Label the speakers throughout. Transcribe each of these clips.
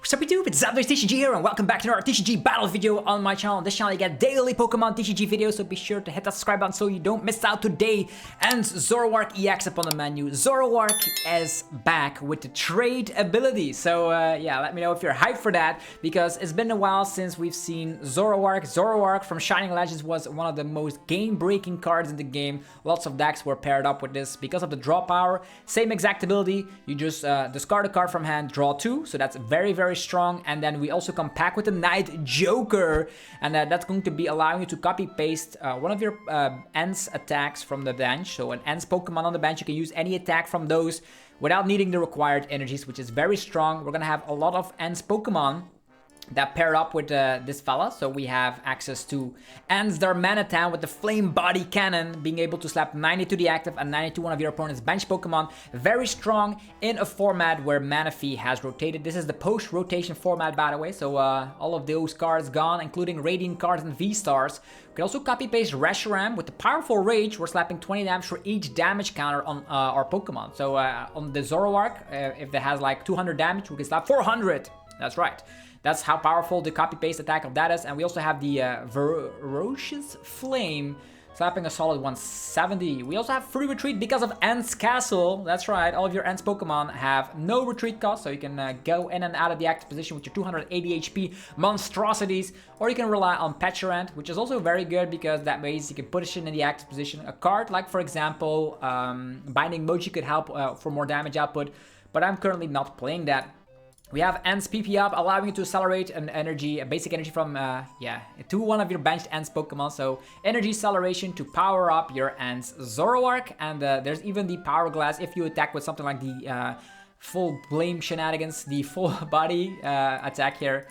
Speaker 1: Sup YouTube, it's TCG here and welcome back to another TCG battle video on my channel. On this channel you get daily Pokemon TCG videos, so be sure to hit that subscribe button so you don't miss out today. And Zoroark EX up on the menu. Zoroark is back with the trade ability. So yeah, let me know if you're hyped for that, because it's been a while since we've seen Zoroark. Zoroark from Shining Legends was one of the most game-breaking cards in the game. Lots of decks were paired up with this because of the draw power. Same exact ability, you just discard a card from hand, draw two, so that's very strong. And then we also come pack with the Night Joker, and that's going to be allowing you to copy paste one of your Ents attacks from the bench. So an Ents Pokemon on the bench, you can use any attack from those without needing the required energies, which is very strong. We're gonna have a lot of Ents Pokemon that pair up with this fella. So we have access to Ents Darmanitan with the Flame Body Cannon, being able to slap 90 to the active and 90 to one of your opponent's bench Pokemon. Very strong in a format where Manaphy has rotated. This is the post-rotation format, by the way. So all of those cards gone, including Radiant cards and V-Stars. We can also copy-paste Reshiram with the powerful Rage. We're slapping 20 damage for each damage counter on our Pokemon. So on the Zoroark, if it has like 200 damage, we can slap 400. That's right. That's how powerful the copy-paste attack of that is. And we also have the Ferocious Flame, slapping a solid 170. We also have free retreat because of Ents Castle. That's right, all of your Ents Pokemon have no retreat cost, so you can go in and out of the active position with your 280 HP monstrosities, or you can rely on Pecharunt, which is also very good because that means you can put it in the active position. A card like, for example, Binding Mochi could help for more damage output, but I'm currently not playing that. We have Ents PP up, allowing you to accelerate an energy, a basic energy from, to one of your benched Ents Pokemon. So energy acceleration to power up your Ents Zoroark. And there's even the Power Glass if you attack with something like the full Blame Shenanigans, the full body attack here.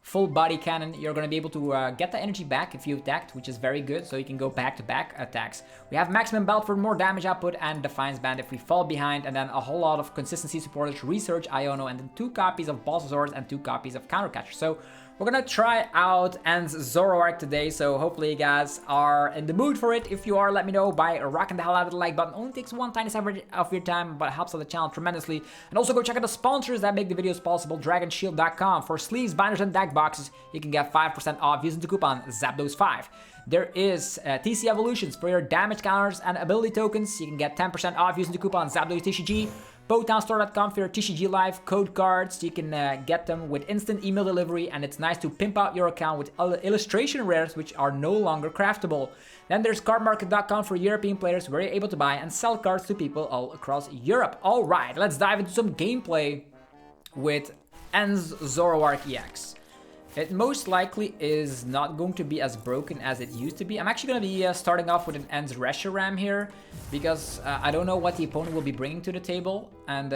Speaker 1: Full body cannon, you're going to be able to get the energy back if you attacked, which is very good, so you can go back-to-back attacks. We have Maximum Belt for more damage output and Defiance Band if we fall behind, and then a whole lot of consistency supporters, Research, Iono, and then 2 copies of Bulbasaurs and 2 copies of Countercatcher. So we're gonna try out Ents Zoroark today, so hopefully you guys are in the mood for it. If you are, let me know by rocking the hell out of the like button. Only takes 1 tiny second of your time, but helps out the channel tremendously. And also go check out the sponsors that make the videos possible, DragonShield.com. For sleeves, binders, and deck boxes, you can get 5% off using the coupon ZAPDOS5. There is TC Evolutions for your damage counters and ability tokens. You can get 10% off using the coupon ZAPDOSTCG. PokemonStore.com for your TCG Live code cards. You can get them with instant email delivery, and it's nice to pimp out your account with illustration rares, which are no longer craftable. Then there's cardmarket.com for European players, where you're able to buy and sell cards to people all across Europe. All right, let's dive into some gameplay with Ents Zoroark EX. It most likely is not going to be as broken as it used to be. I'm actually going to be starting off with an Ents Reshiram here, because I don't know what the opponent will be bringing to the table. And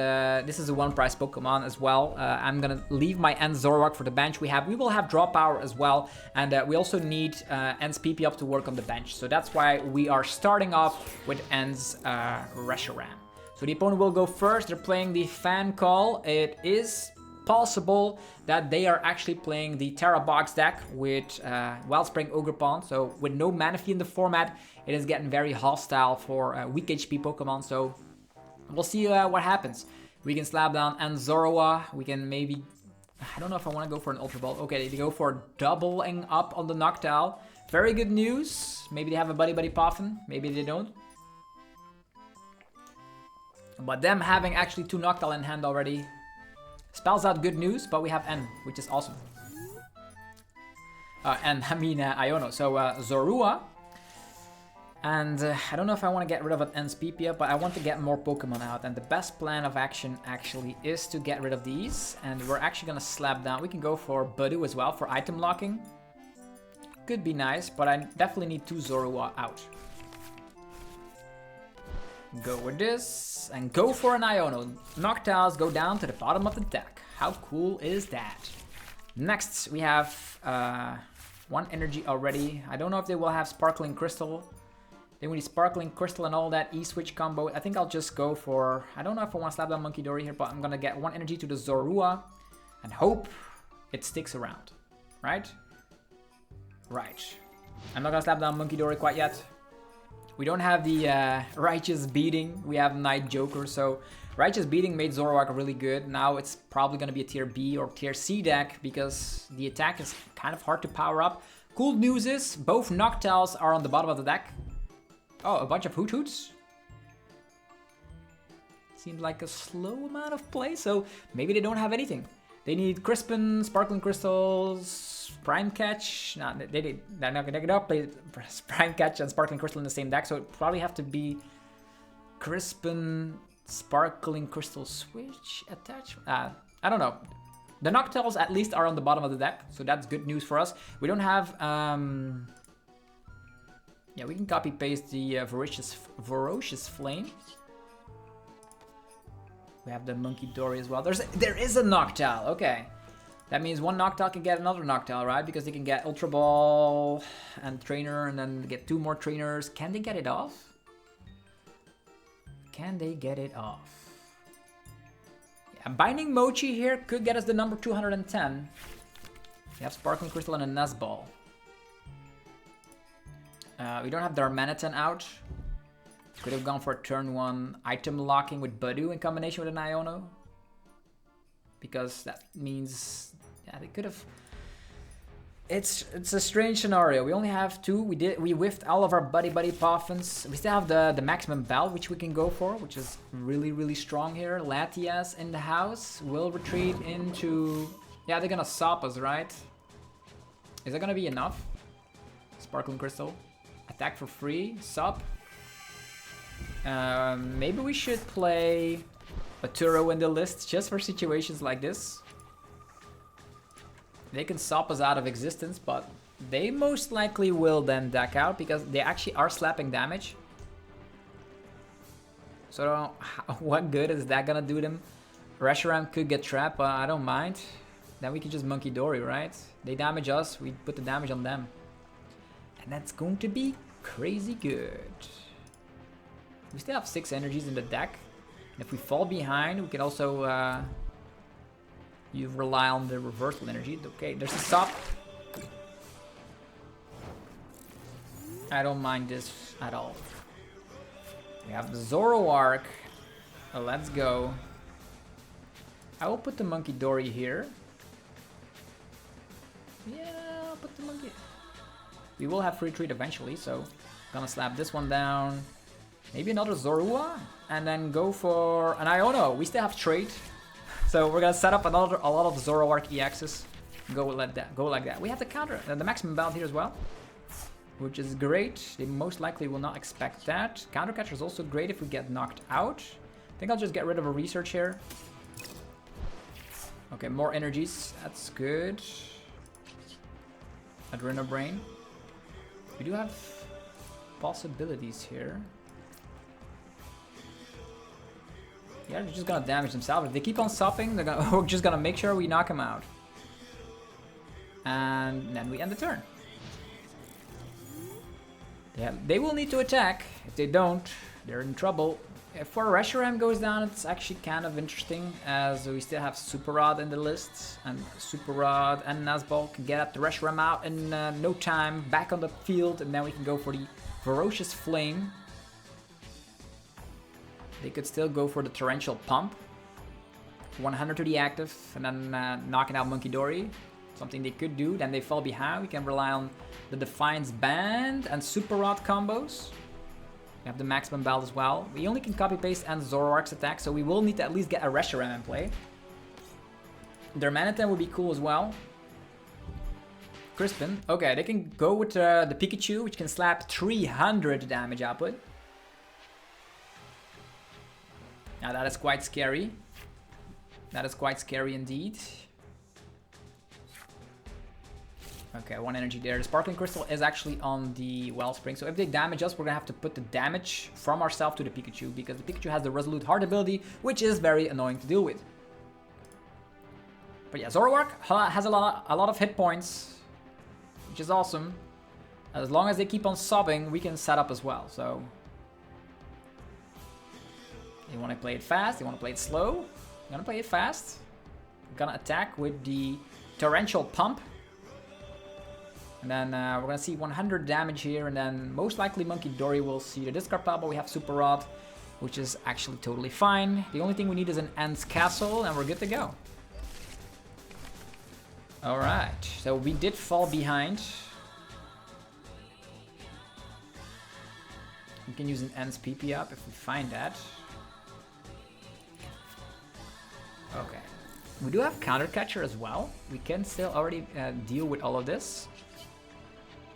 Speaker 1: this is a one-price Pokemon as well. I'm going to leave my Ents Zoroark for the bench. We will have draw power as well. And we also need Ents PP up to work on the bench. So that's why we are starting off with Ents Reshiram. So the opponent will go first. They're playing the Fan Call. It is possible that they are actually playing the Tera Box deck with Wellspring Ogerpon. So with no Manaphy in the format, it is getting very hostile for weak HP Pokemon. So we'll see what happens. We can slap down Ents Zorua. We can maybe, I don't know if I want to go for an Ultra Ball. Okay, they go for doubling up on the Noctowl. Very good news. Maybe they have a Buddy Puffin. Maybe they don't. But them having actually 2 Noctowl in hand already spells out good news, but we have N, which is awesome. Iono. So Zorua. And I don't know if I want to get rid of an Ents PP, but I want to get more Pokemon out. And the best plan of action actually is to get rid of these. And we're actually going to slap down. We can go for Budew as well for item locking. Could be nice, but I definitely need 2 Zorua out. Go with this, and go for an Iono. Noctowls go down to the bottom of the deck. How cool is that? Next, we have 1 energy already. I don't know if they will have Sparkling Crystal. Then with the Sparkling Crystal and all that E-Switch combo, I think I'll just go for, I don't know if I want to slap down Munkidori here, but I'm going to get 1 energy to the Zorua and hope it sticks around. Right? Right. I'm not going to slap down Munkidori quite yet. We don't have the Righteous Beating. We have Night Joker, so Righteous Beating made Zoroark really good. Now it's probably going to be a tier B or tier C deck because the attack is kind of hard to power up. Cool news is both Noctowls are on the bottom of the deck. Oh, a bunch of Hoot Hoots. Seems like a slow amount of play, so maybe they don't have anything. They need Crispin, Sparkling Crystals, Prime Catch. No, they're not gonna play Prime Catch and Sparkling Crystal in the same deck, so it probably have to be Crispin, Sparkling Crystal Switch attachment. I don't know. The Noctowls at least are on the bottom of the deck, so that's good news for us. We don't have. Yeah, we can copy paste the Ferocious Flame. We have the Munkidori as well. There is a Noctowl. Okay. That means one Noctowl can get another Noctowl, right? Because they can get Ultra Ball and Trainer and then get 2 more Trainers. Can they get it off? Can they get it off? Yeah, Binding Mochi here could get us the number 210. We have Sparkling Crystal and a Nuzball. We don't have Darmanitan out. Could have gone for a turn 1 item locking with Budew in combination with an Iono. Because that means, yeah, they could have. It's a strange scenario. We only have 2. We whiffed all of our buddy Poffins. We still have the maximum belt, which we can go for, which is really strong here. Latias in the house will retreat into. Yeah, they're gonna sop us, right? Is that gonna be enough? Sparkling Crystal, attack for free, sop. Maybe we should play a Turo in the list just for situations like this. They can sop us out of existence, but they most likely will then deck out because they actually are slapping damage. So what good is that gonna do them? Reshiram could get trapped, but I don't mind. Then we can just Munkidori, right? They damage us, we put the damage on them. And that's going to be crazy good. We still have 6 energies in the deck. And if we fall behind, we can also you rely on the reversal energy. Okay, there's a stop. I don't mind this at all. We have the Zoroark. Let's go. I will put the Munkidori here. Yeah, I'll put the monkey. We will have free retreat eventually, so gonna slap this one down. Maybe another Zorua, and then go for an Iono. We still have trade, so we're gonna set up a lot of Zoroark EXs. Go like that. We have the counter, the maximum bound here as well, which is great. They most likely will not expect that. Counter catcher is also great if we get knocked out. I think I'll just get rid of a research here. Okay, more energies. That's good. Adrena Brain. We do have possibilities here. Yeah, they're just gonna damage themselves. If they keep on stopping, we're just gonna make sure we knock them out. And then we end the turn. Yeah, they will need to attack. If they don't, they're in trouble. If our Reshiram goes down, it's actually kind of interesting, as we still have Super Rod in the list. And Super Rod and Nuzball can get the Reshiram out in no time, back on the field, and then we can go for the Ferocious Flame. They could still go for the Torrential Pump. 100 to the active, and then knocking out Munkidori. Something they could do. Then they fall behind. We can rely on the Defiance Band and Super Rod combos. We have the maximum belt as well. We only can copy paste and Zoroark's attack, so we will need to at least get a Reshiram in play. Darmanitan would be cool as well. Crispin. Okay, they can go with the Pikachu, which can slap 300 damage output. Now that is quite scary. That is quite scary indeed. Okay, 1 energy there. The Sparkling Crystal is actually on the Wellspring, so if they damage us, we're gonna have to put the damage from ourselves to the Pikachu, because the Pikachu has the Resolute Heart ability, which is very annoying to deal with. But yeah, Zoroark has a lot of hit points, which is awesome. As long as they keep on sobbing, we can set up as well, so... You want to play it fast, you want to play it slow. I'm gonna play it fast. I'm gonna attack with the Torrential Pump. And then we're gonna see 100 damage here, and then most likely Munkidori will see the discard pile, but we have Super Rod, which is actually totally fine. The only thing we need is an Ant's Castle, and we're good to go. Alright, so we did fall behind. We can use an Ant's PP up if we find that. Okay. We do have Counter Catcher as well. We can still already deal with all of this.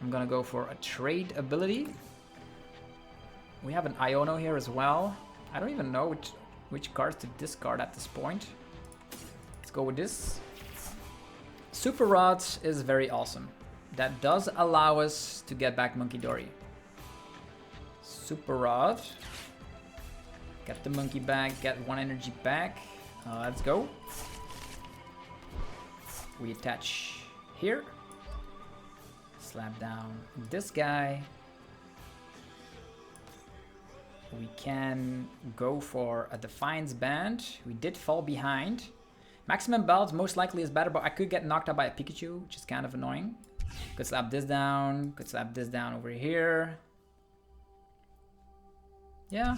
Speaker 1: I'm gonna go for a trade ability. We have an Iono here as well. I don't even know which cards to discard at this point. Let's go with this. Super Rods is very awesome. That does allow us to get back Munkidori. Super Rod. Get the monkey back, get 1 energy back. Let's go. We attach here. Slap down this guy. We can go for a Defiance Band. We did fall behind. Maximum Belt most likely is better, but I could get knocked out by a Pikachu, which is kind of annoying. Could slap this down. Could slap this down over here. Yeah,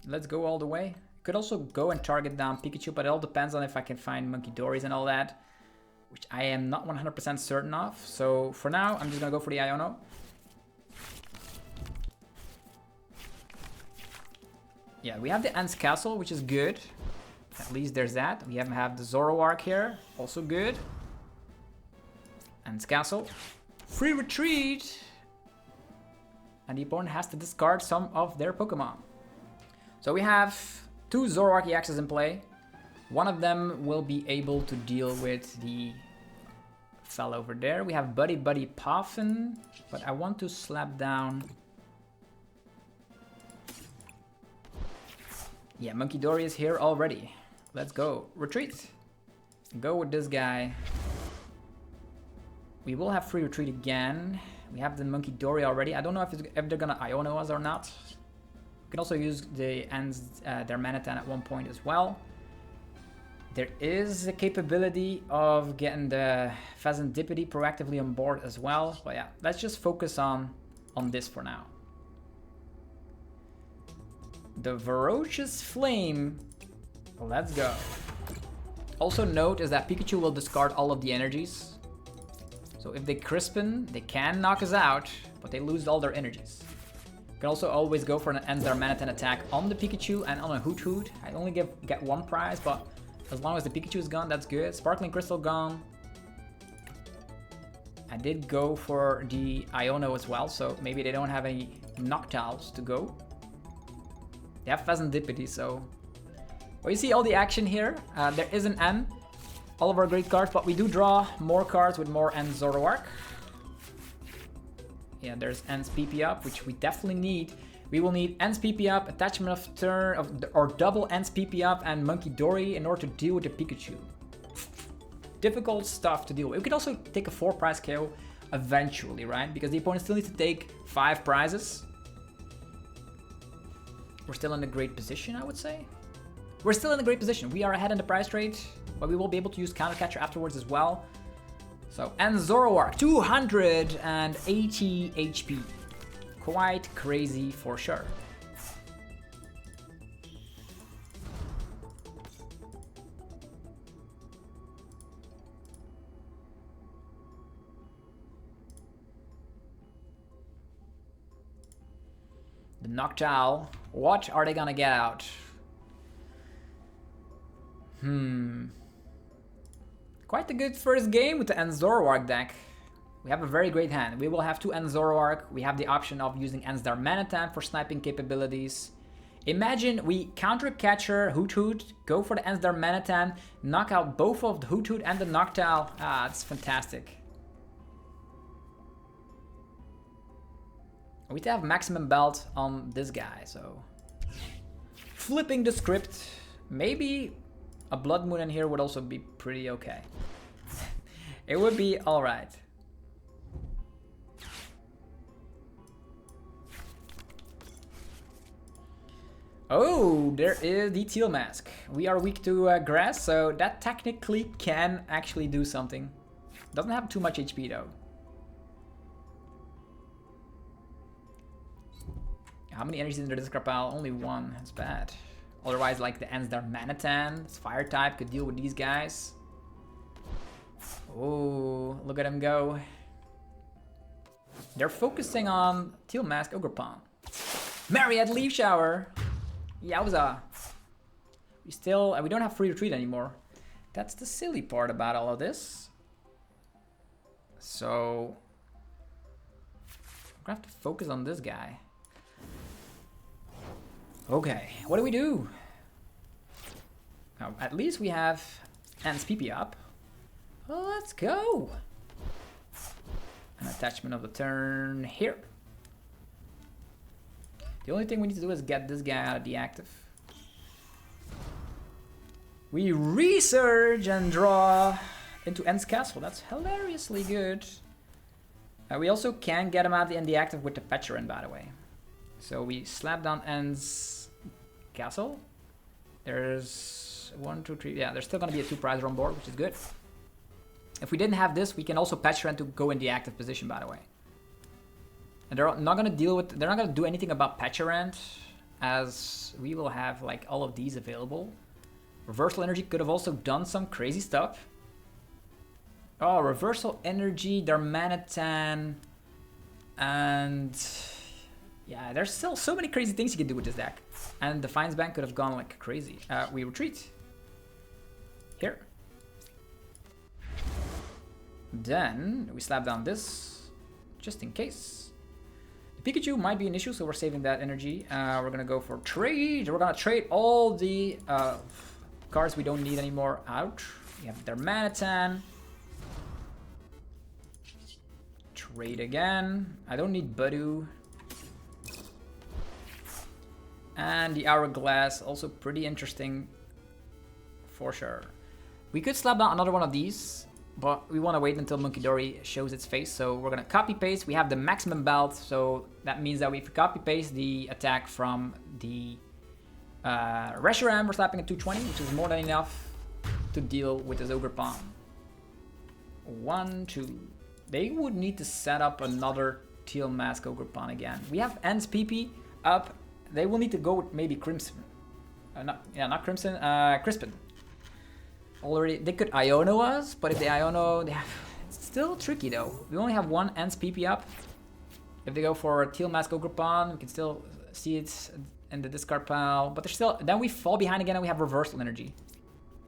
Speaker 1: let's go all the way. Could also go and target down Pikachu, but it all depends on if I can find Munkidoris and all that, which I am not 100% certain of. So for now, I'm just gonna go for the Iono. Yeah, we have the Ant's Castle, which is good. At least there's that. We have the Zoroark here, also good. Ant's Castle. Free retreat! And the opponent has to discard some of their Pokemon. So we have 2 Zoroark EXs in play. One of them will be able to deal with the fella over there. We have Buddy Puffin, but I want to slap down. Yeah, Munkidori is here already. Let's go. Retreat. Go with this guy. We will have free retreat again. We have the Munkidori already. I don't know if they're gonna Iono us or not. We can also use the Darmanitan at one point as well. There is a capability of getting the Fezandipiti proactively on board as well. But yeah, let's just focus on this for now. The Ferocious Flame. Let's go. Also note is that Pikachu will discard all of the energies. So if they Crispin, they can knock us out, but they lose all their energies. You can also always go for an End Darmanitan attack on the Pikachu and on a Hoot. I only get 1 prize, but as long as the Pikachu is gone, that's good. Sparkling Crystal gone. I did go for the Iono as well, so maybe they don't have any Noctowls to go. They have Fezandipiti, so... Well, you see all the action here. There is an N. All of our great cards, but we do draw more cards with more N Zoroark. Yeah, there's N's PP up, which we definitely need. We will need N's PP up, attachment of turn, or double N's PP up, and Munkidori in order to deal with the Pikachu. Difficult stuff to deal with. We could also take a 4 prize KO eventually, right? Because the opponent still needs to take 5 prizes. We're still in a great position, I would say. We're still in a great position. We are ahead in the prize trade, but we will be able to use Counter Catcher afterwards as well. So, and Zoroark, 280 HP. Quite crazy for sure. The Noctowl. What are they gonna get out? Quite a good first game with the End Zoroark deck. We have a very great hand. We will have 2 End Zoroark. We have the option of using End Darmanitan for sniping capabilities. Imagine we Counter Catcher Hoot, go for the End Darmanitan, knock out both of the Hoot and the Noctowl. Ah, it's fantastic. We have maximum belt on this guy, so... Flipping the script, maybe a Blood Moon in here would also be pretty okay. It would be alright. Oh, there is the Teal Mask. We are weak to grass, so that technically can actually do something. Doesn't have too much HP though. How many energies in the discard pile? Only one. That's bad. Otherwise, like the ends Darmanitan, it's fire type, could deal with these guys. Oh, look at him go. They're focusing on Teal Mask Ogerpon. Myriad Leaf Shower. Yowza. We don't have free retreat anymore. That's the silly part about all of this. So I'm gonna have to focus on this guy. Okay, what do we do? Now, at least we have Ants PP up. Well, let's go. An attachment of the turn here. The only thing we need to do is get this guy out of the active. We resurge and draw into Ents Castle. That's hilariously good. We also can get him out in the active with the Pecharunt, by the way. So we slap down Ents Castle. There's 1, 2, 3. Yeah, there's still gonna be a 2-prizer on board, which is good. If we didn't have this, we can also Pecharunt to go in the active position, by the way. And they're not gonna they're not gonna do anything about Pecharunt, as we will have like all of these available. Reversal Energy could have also done some crazy stuff. Oh, Reversal Energy, Darmanitan, and yeah, there's still so many crazy things you can do with this deck. And Defiance Bank could have gone like crazy. We retreat. Here. Then we slap down this, just in case. The Pikachu might be an issue, so we're saving that energy. We're gonna go for trade. We're gonna trade all the cards we don't need anymore out. We have Darmanitan. Trade again. I don't need Budew. And the Hourglass, also pretty interesting for sure. We could slap down another one of these, but we want to wait until Munkidori shows its face. So we're going to copy paste. We have the maximum belt, so that means that if we copy paste the attack from the Reshiram, we're slapping at 220, which is more than enough to deal with this Ogerpon. 1, 2. They would need to set up another Teal Mask Ogerpon again. We have Ents PP up. They will need to go with maybe Crimson. Not Crimson, Crispin. Already, they could Iono us, but if they Iono, it's still tricky though. We only have one Ents PP up. If they go for a Teal Mask Ogerpon, we can still see it in the discard pile. But there's still, then we fall behind again and we have Reversal Energy.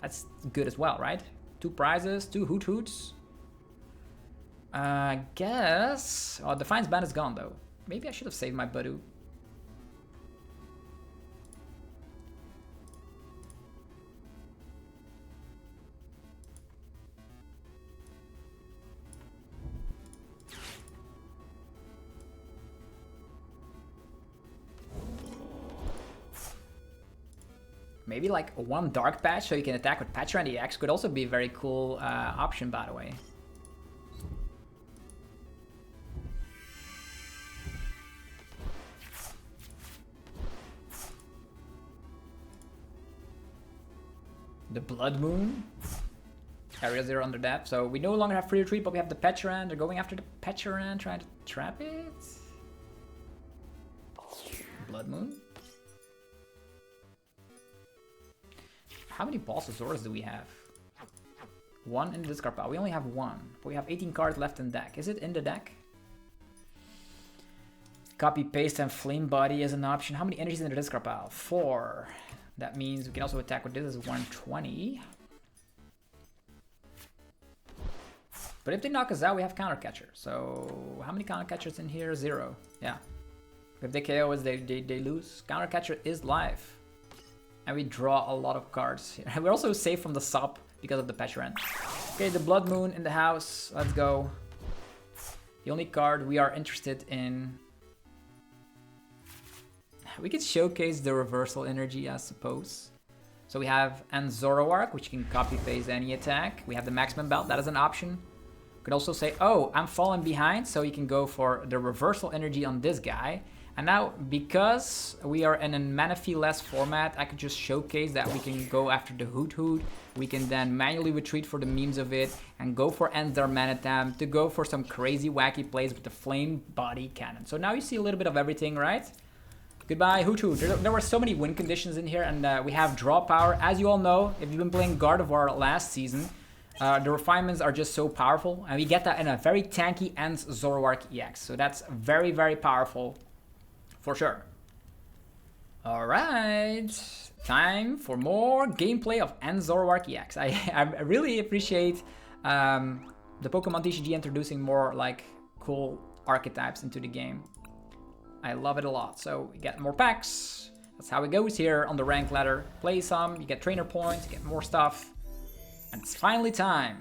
Speaker 1: That's good as well, right? 2 prizes, 2 Hoot Hoots. I guess. Oh, Defiance Band is gone though. Maybe I should have saved my Budew. Maybe like one Dark Patch so you can attack with Pecharunt EX could also be a very cool option, by the way. The Blood Moon. Area 0 under that. So we no longer have free retreat, but we have the Pecharunt. They're going after the Pecharunt, trying to trap it. Blood Moon. How many Balsasaurus do we have? 1 in the discard pile. We only have 1, but we have 18 cards left in deck. Is it in the deck? Copy, paste, and Flame Body is an option. How many energies in the discard pile? 4. That means we can also attack with this as 120. But if they knock us out, we have Counter Catcher. So how many Counter Catchers in here? 0. Yeah. If they KO us, they lose. Counter Catcher is live. And we draw a lot of cards here. We're also safe from the Sup because of the Pecharunt. Okay, the Blood Moon in the house. Let's go. The only card we are interested in. We could showcase the Reversal Energy, I suppose. So we have Zoroark, which can copy paste any attack. We have the Maximum Belt, that is an option. You could also say, oh, I'm falling behind, so you can go for the Reversal Energy on this guy. And now, because we are in a mana-fee-less format, I could just showcase that we can go after the Hoot Hoot. We can then manually retreat for the memes of it and go for Darmanitan to go for some crazy wacky plays with the Flame Body Cannon. So now you see a little bit of everything, right? Goodbye, Hoot Hoot. There were so many win conditions in here, and we have draw power. As you all know, if you've been playing Gardevoir last season, the refinements are just so powerful, and we get that in a very tanky Ents Zoroark EX. So that's very, very powerful, for sure. All right, time for more gameplay of Ents Zoroark EX. I really appreciate the Pokemon TCG introducing more like cool archetypes into the game. I love it a lot. So you get more packs. That's how it goes here on the rank ladder. Play some, you get trainer points, you get more stuff. And it's finally time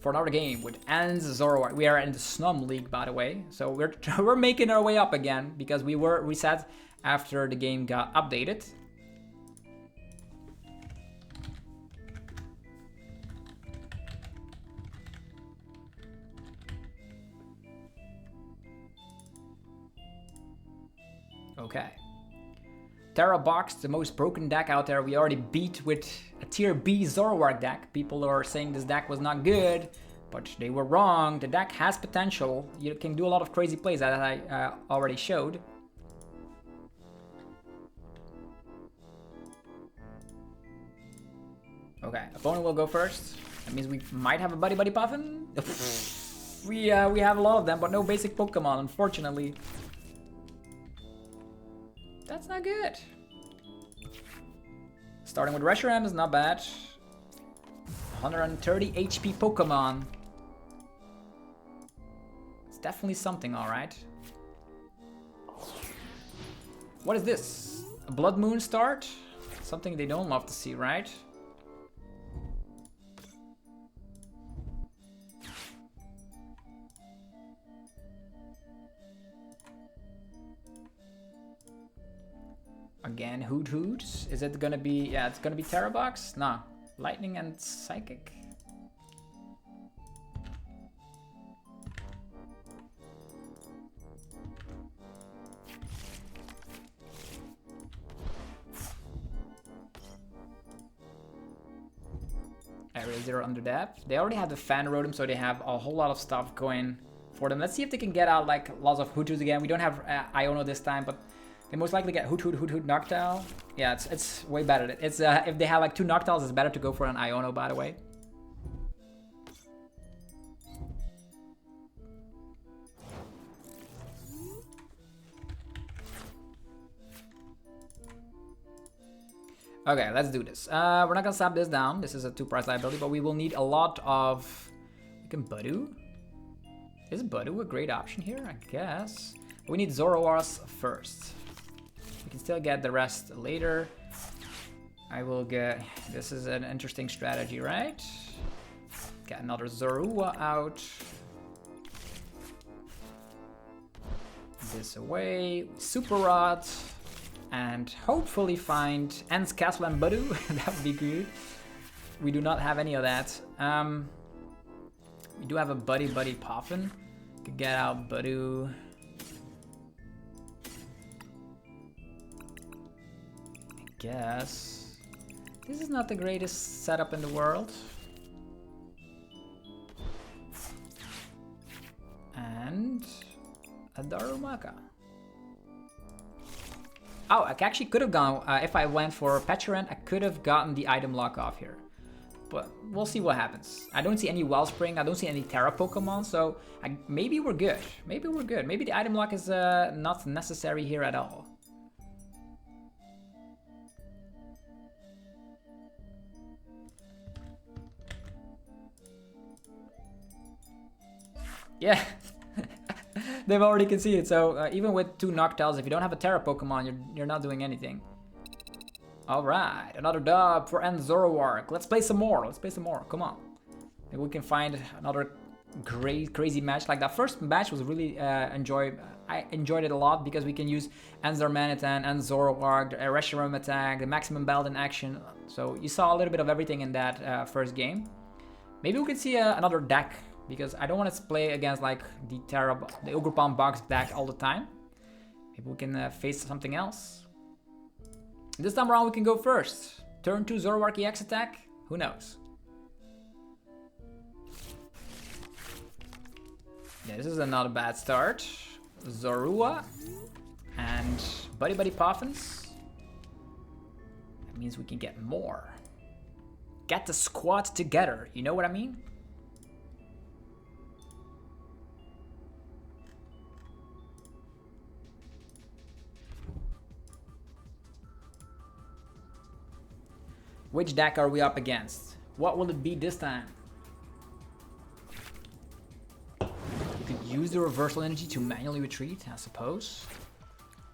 Speaker 1: for another game with Ents Zoroark. We are in the Snum League, by the way. So we're making our way up again because we were reset after the game got updated. Okay. Tera Box, the most broken deck out there. We already beat with a tier B Zoroark deck. People are saying this deck was not good, but they were wrong. The deck has potential. You can do a lot of crazy plays that I already showed. Okay, opponent will go first. That means we might have a Buddy Puffin. we have a lot of them, but no basic Pokemon, unfortunately. That's not good. Starting with Reshiram is not bad. 130 HP Pokemon. It's definitely something, alright. What is this? A Blood Moon start? Something they don't love to see, right? Again, Hoot Hoot. Is it gonna be... Yeah, it's gonna be Tera Box? Nah. Lightning and Psychic. Area 0 under depth. They already have the Fan Rotom, so they have a whole lot of stuff going for them. Let's see if they can get out like lots of Hoot Hoots again. We don't have Iono this time, but they most likely get Hoot Hoot, Noctowl. Yeah, it's way better. It's if they have like 2 Noctowls, it's better to go for an Iono, by the way. Okay, let's do this. We're not gonna slap this down. This is a 2-price liability, but we will need a lot of... We can Budew. Is Budew a great option here? I guess. We need Zoroark first. We can still get the rest later. I will get... This is an interesting strategy, right? Get another Zorua out. This away. Super Rod. And hopefully find Ents Castle and Budew. That would be good. We do not have any of that. We do have a Buddy Puffin. Could get out Budew. I guess. This is not the greatest setup in the world. And a Darumaka. Oh, I actually could have gone, if I went for Pecharunt, I could have gotten the item lock off here. But we'll see what happens. I don't see any Wellspring, I don't see any Tera Pokemon, so maybe we're good. Maybe we're good. Maybe the item lock is not necessary here at all. Yeah. They've already conceded, so even with 2 Noctowls, if you don't have a Tera Pokemon, you're not doing anything. Alright, another dub for Ents Zoroark. Let's play some more, come on. Maybe we can find another great, crazy match. Like that first match was really I enjoyed it a lot because we can use Ents Darmanitan, Ents Zoroark, the Reshiram attack, the maximum belt in action. So you saw a little bit of everything in that first game. Maybe we can see another deck, because I don't want to play against like the Ogerpon box deck all the time. Maybe we can face something else. This time around we can go first. Turn 2 Zoroark EX attack? Who knows? Yeah, this is not a bad start. Zorua. And Buddy Poffins. That means we can get more. Get the squad together, you know what I mean? Which deck are we up against? What will it be this time? You could use the reversal energy to manually retreat, I suppose.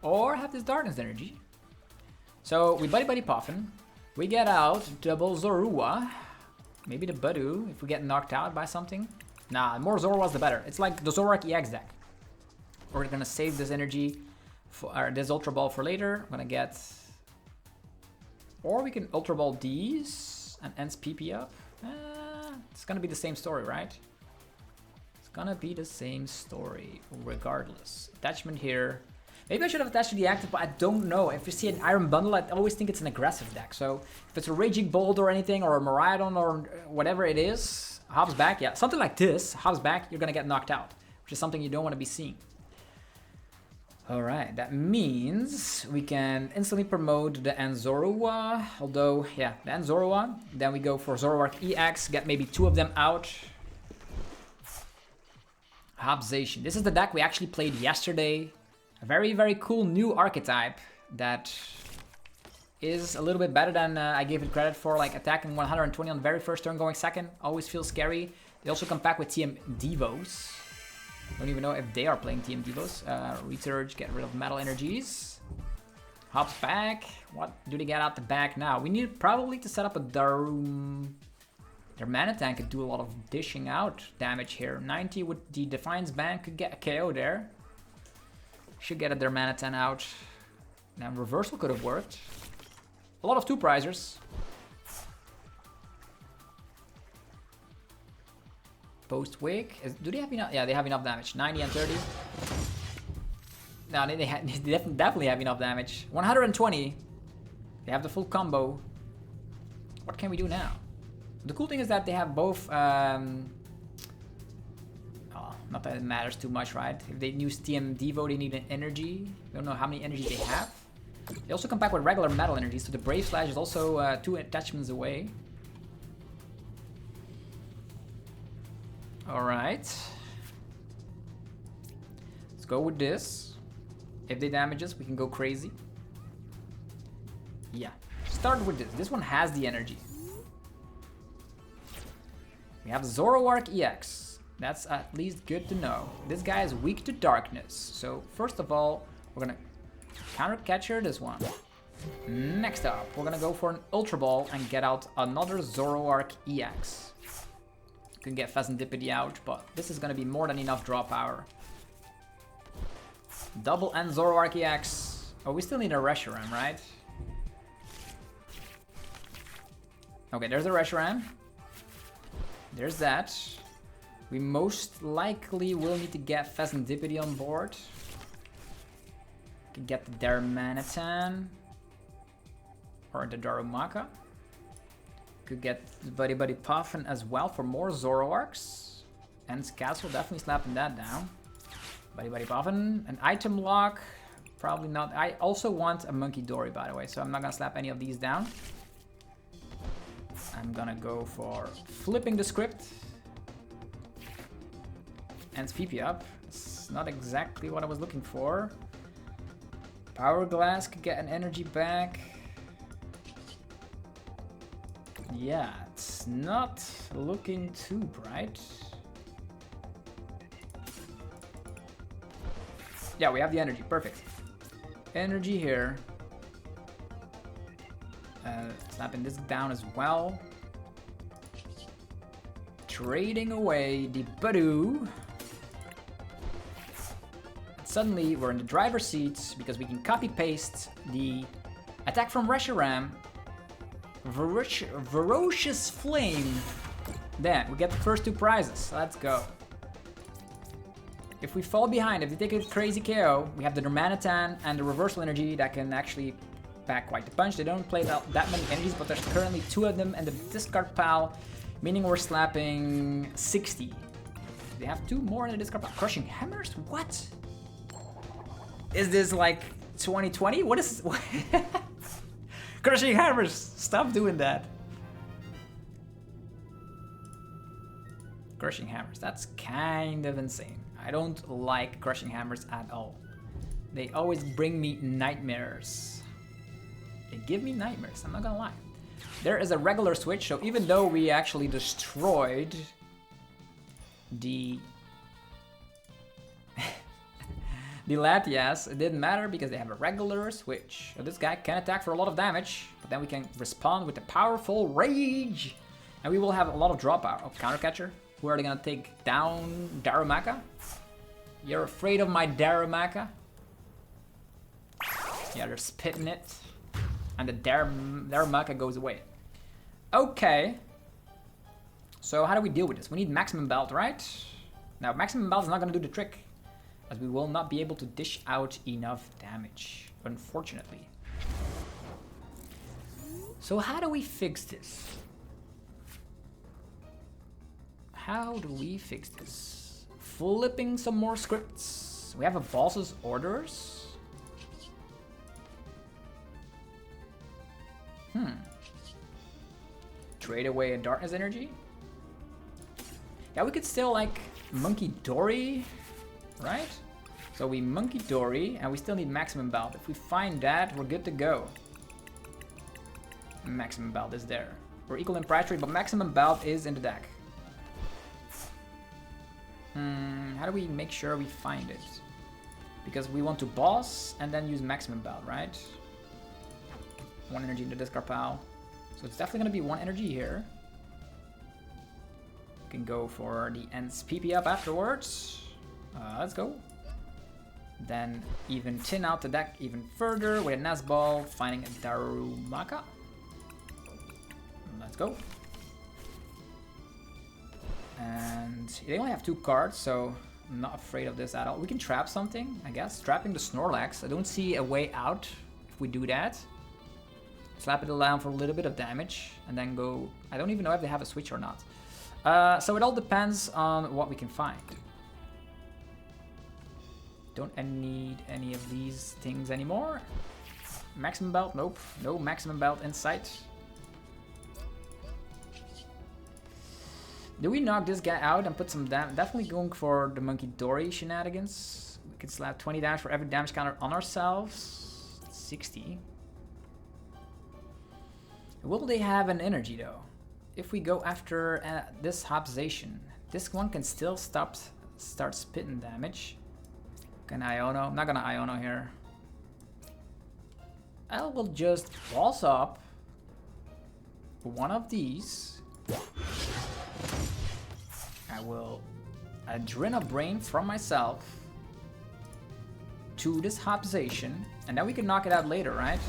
Speaker 1: Or have this darkness energy. So we Buddy Poffin. We get out double Zorua. Maybe the Budew if we get knocked out by something. Nah, the more Zorua's the better. It's like the Zoroark EX deck. We're gonna save this energy, or this Ultra Ball for later. I'm gonna get... Or we can Ultra Ball these and ends PP up. It's gonna be the same story, right? It's gonna be the same story regardless. Attachment here. Maybe I should have attached to the active, but I don't know. If you see an Iron Bundle, I always think it's an aggressive deck. So if it's a Raging Bolt or anything, or a Miraidon or whatever it is, Hops back, yeah, something like this, Hops back, you're gonna get knocked out, which is something you don't want to be seeing. All right, that means we can instantly promote the Zorua, although, yeah, the Zorua. Then we go for Zoroark EX, get maybe 2 of them out. Zacian. This is the deck we actually played yesterday. A very, very cool new archetype that is a little bit better than I gave it credit for, like attacking 120 on the very first turn, going second. Always feels scary. They also come back with TM Devos. Don't even know if they are playing TM Devos. Resurge, get rid of metal energies. Hops back. What do they get out the back now? We need probably to set up a Darumaka could do a lot of dishing out damage here. 90 with the Defiance Band could get a KO there. Should get a Darmanitan out. Now reversal could have worked. A lot of 2-prizers. Post wake. Do they have enough? Yeah, they have enough damage. 90 and 30. No, they definitely have enough damage. 120. They have the full combo. What can we do now? The cool thing is that they have both... not that it matters too much, right? If they use TM Devo, they need an energy. We don't know how many energies they have. They also come back with regular metal energy, so the Brave Slash is also 2 attachments away. Alright. Let's go with this. If they damage us, we can go crazy. Yeah. Start with this. This one has the energy. We have Zoroark EX. That's at least good to know. This guy is weak to darkness. So first of all, we're gonna counter catcher this one. Next up, we're gonna go for an Ultra Ball and get out another Zoroark EX. You can get Fezandipiti out, but this is gonna be more than enough draw power. Double and Zoroark EX. Oh, we still need a Reshiram, right? Okay, there's a Reshiram. There's that. We most likely will need to get Fezandipiti on board. Can get the Darmanitan. Or the Darumaka. Could get the Buddy Poffin as well for more Zoroarks. And Castle, definitely slapping that down. Buddy Poffin. An item lock. Probably not. I also want a Munkidori, by the way, so I'm not gonna slap any of these down. I'm gonna go for flipping the script. And PP up. It's not exactly what I was looking for. Power Glass could get an energy back. Yeah, it's not looking too bright. Yeah, we have the energy. Perfect. Energy here. Slapping this down as well. Trading away the Budew. Suddenly, we're in the driver's seat because we can copy-paste the attack from Reshiram. Ferocious Flame. Then, we get the first 2 prizes. Let's go. If we fall behind, if they take a crazy KO, we have the Darmanitan and the reversal energy that can actually pack quite the punch. They don't play that many energies, but there's currently 2 of them in the discard pile, meaning we're slapping 60. They have 2 more in the discard pile. Crushing Hammers? What? Is this like 2020? What is... Crushing Hammers, stop doing that. Crushing Hammers, that's kind of insane. I don't like Crushing Hammers at all. They always bring me nightmares. They give me nightmares, I'm not gonna lie. There is a regular switch, so even though we actually destroyed the the Latias, it didn't matter because they have a regular switch. So this guy can attack for a lot of damage, but then we can respond with a powerful Rage. And we will have a lot of draw power. Oh, Counter Catcher. Who are they gonna take down? Darumaka? You're afraid of my Darumaka? Yeah, they're spitting it. And the Darumaka goes away. Okay. So how do we deal with this? We need Maximum Belt, right? Now, Maximum Belt is not gonna do the trick, as we will not be able to dish out enough damage, unfortunately. So how do we fix this? How do we fix this? Flipping some more scripts. We have a boss's orders. Trade away a darkness energy. Yeah, we could still like Munkidori, right? So we Munkidori and we still need Maximum Belt. If we find that, we're good to go. Maximum Belt is there. We're equal in price rate, but Maximum Belt is in the deck. How do we make sure we find it? Because we want to boss and then use Maximum Belt, right? 1 energy in the discard pile. So it's definitely going to be 1 energy here. We can go for the ends PP up afterwards. Let's go. Then even tin out the deck even further with a Nazball, finding a Darumaka. Let's go. And they only have 2 cards, so I'm not afraid of this at all. We can trap something, I guess. Trapping the Snorlax. I don't see a way out if we do that. Slap it down for a little bit of damage, and then go... I don't even know if they have a switch or not. So it all depends on what we can find. Don't need any of these things anymore. Maximum Belt? Nope. No Maximum Belt in sight. Do we knock this guy out and put some damage? Definitely going for the Munkidori shenanigans. We can slap 20 damage for every damage counter on ourselves. 60. Will they have an energy though? If we go after this Zacian, this one can still start spitting damage. Can Iono? I'm not gonna Iono here. I will just boss up one of these. I will Adrena Brain from myself to this Zacian, and then we can knock it out later, right?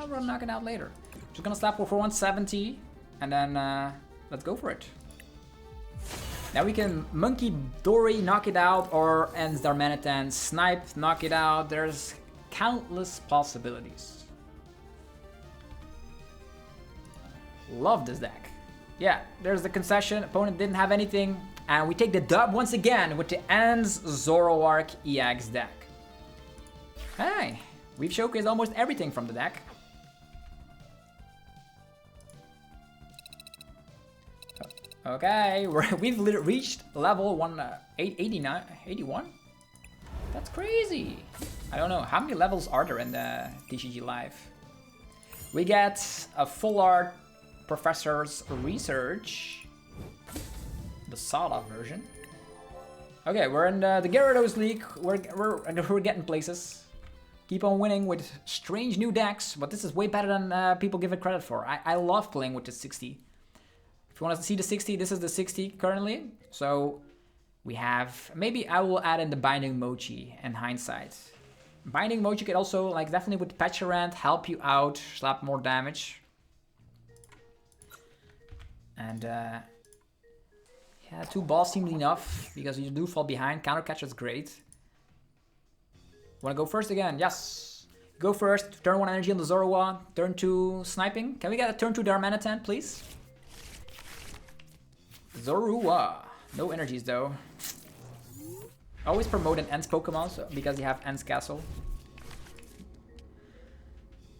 Speaker 1: We'll knock it out later. Just gonna slap for 170, and then let's go for it. Now we can Munkidori knock it out, or ends Darmanitan, snipe, knock it out. There's countless possibilities. Love this deck. Yeah, there's the concession. Opponent didn't have anything, and we take the dub once again with the ends Zoroark EX deck. Hey, we've showcased almost everything from the deck. Okay, we've reached level 81. That's crazy. I don't know, how many levels are there in the TCG Live? We get a full art Professor's Research, the Sada version. Okay, we're in the Gyarados League. We're getting places. Keep on winning with strange new decks, but this is way better than people give it credit for. I love playing with the 60. If you want to see the 60, this is the 60 currently. So we have, maybe I will add in the Binding Mochi in hindsight. Binding Mochi could also, like, definitely with Pecharunt help you out, slap more damage. And yeah, 2 balls seems enough because you do fall behind. Counter catch is great. Wanna go first again? Yes. Go first. Turn 1 energy on the Zorua. Turn 2 sniping. Can we get a turn 2 Darmanitan, please? Zorua. No energies though. Always promote an Ents Pokemon because you have Ents Castle.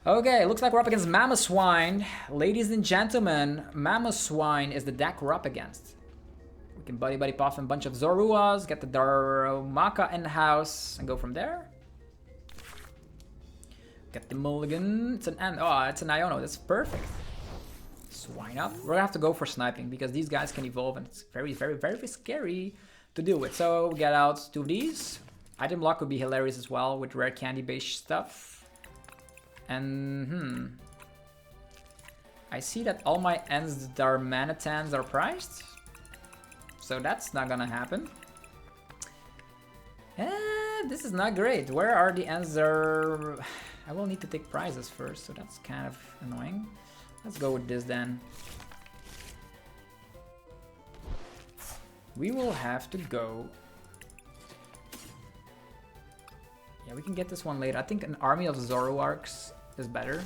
Speaker 1: Okay, looks like we're up against Mamoswine. Ladies and gentlemen, Mamoswine is the deck we're up against. We can buddy pop a bunch of Zoruas, get the Darumaka in the house, and go from there. Get the mulligan. It's an Ent. Oh, it's an Iono. That's perfect. Swine up. We're gonna have to go for sniping because these guys can evolve and it's very, very, very scary to deal with. So we get out 2 of these. Item lock would be hilarious as well with rare candy based stuff. And I see that all my Ents Darmanitans are priced. So that's not gonna happen. This is not great. Where are the Ents I will need to take prizes first, so that's kind of annoying. Let's go with this then. We will have to go. Yeah, we can get this one later. I think an army of Zoroarks is better.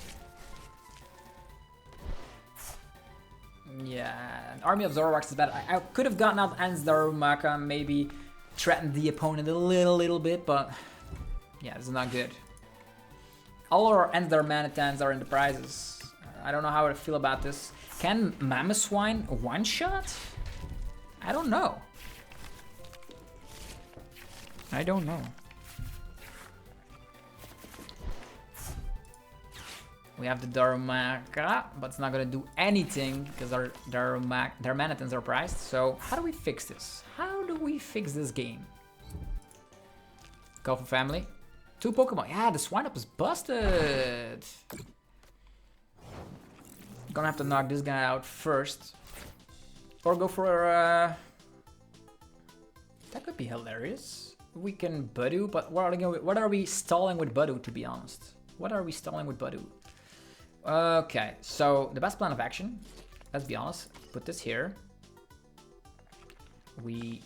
Speaker 1: Yeah, an army of Zoroarks is better. I could have gotten out Ents Darumaka, maybe threatened the opponent a little bit, but yeah, this is not good. All our Ents Darmanitans are in the prizes. I don't know how I feel about this. Can Mamoswine one-shot? I don't know. I don't know. We have the Darumaka, but it's not gonna do anything because our Darmanitans are priced. So how do we fix this? How do we fix this game? Go for family. 2 Pokemon. Yeah, the swine up is busted. Gonna have to knock this guy out first. Or go for that could be hilarious. We can Budew, but what are we stalling with Budew, to be honest? What are we stalling with Budew? Okay, so the best plan of action, let's be honest, put this here. We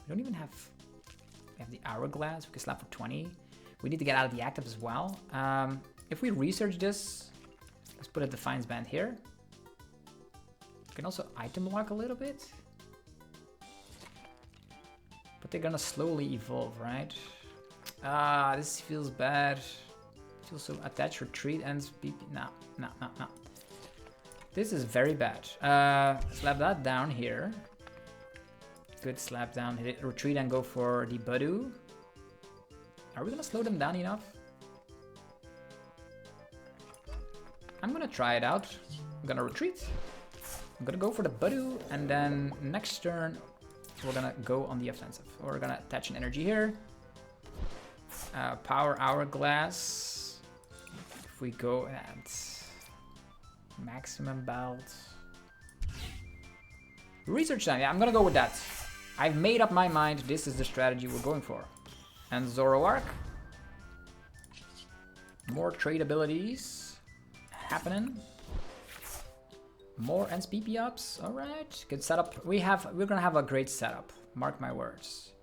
Speaker 1: don't even have, we have the Hourglass, we can slap for 20. We need to get out of the active as well. If we research this, let's put a Defiance Band here. We can also item lock a little bit. But they're gonna slowly evolve, right? This feels bad. Feels so attach, retreat, and BP. No. This is very bad. Slap that down here. Good slap down, hit it, retreat, and go for the Budew. Are we gonna slow them down enough? I'm gonna try it out. I'm gonna retreat. I'm gonna go for the Budew, and then next turn we're gonna go on the offensive. We're gonna attach an energy here. Power Hourglass. If we go at maximum belt. Research time, yeah, I'm gonna go with that. I've made up my mind, this is the strategy we're going for. And Zoroark. More trade abilities happening. More Ents PP ups, alright. Good setup. We're gonna have a great setup. Mark my words.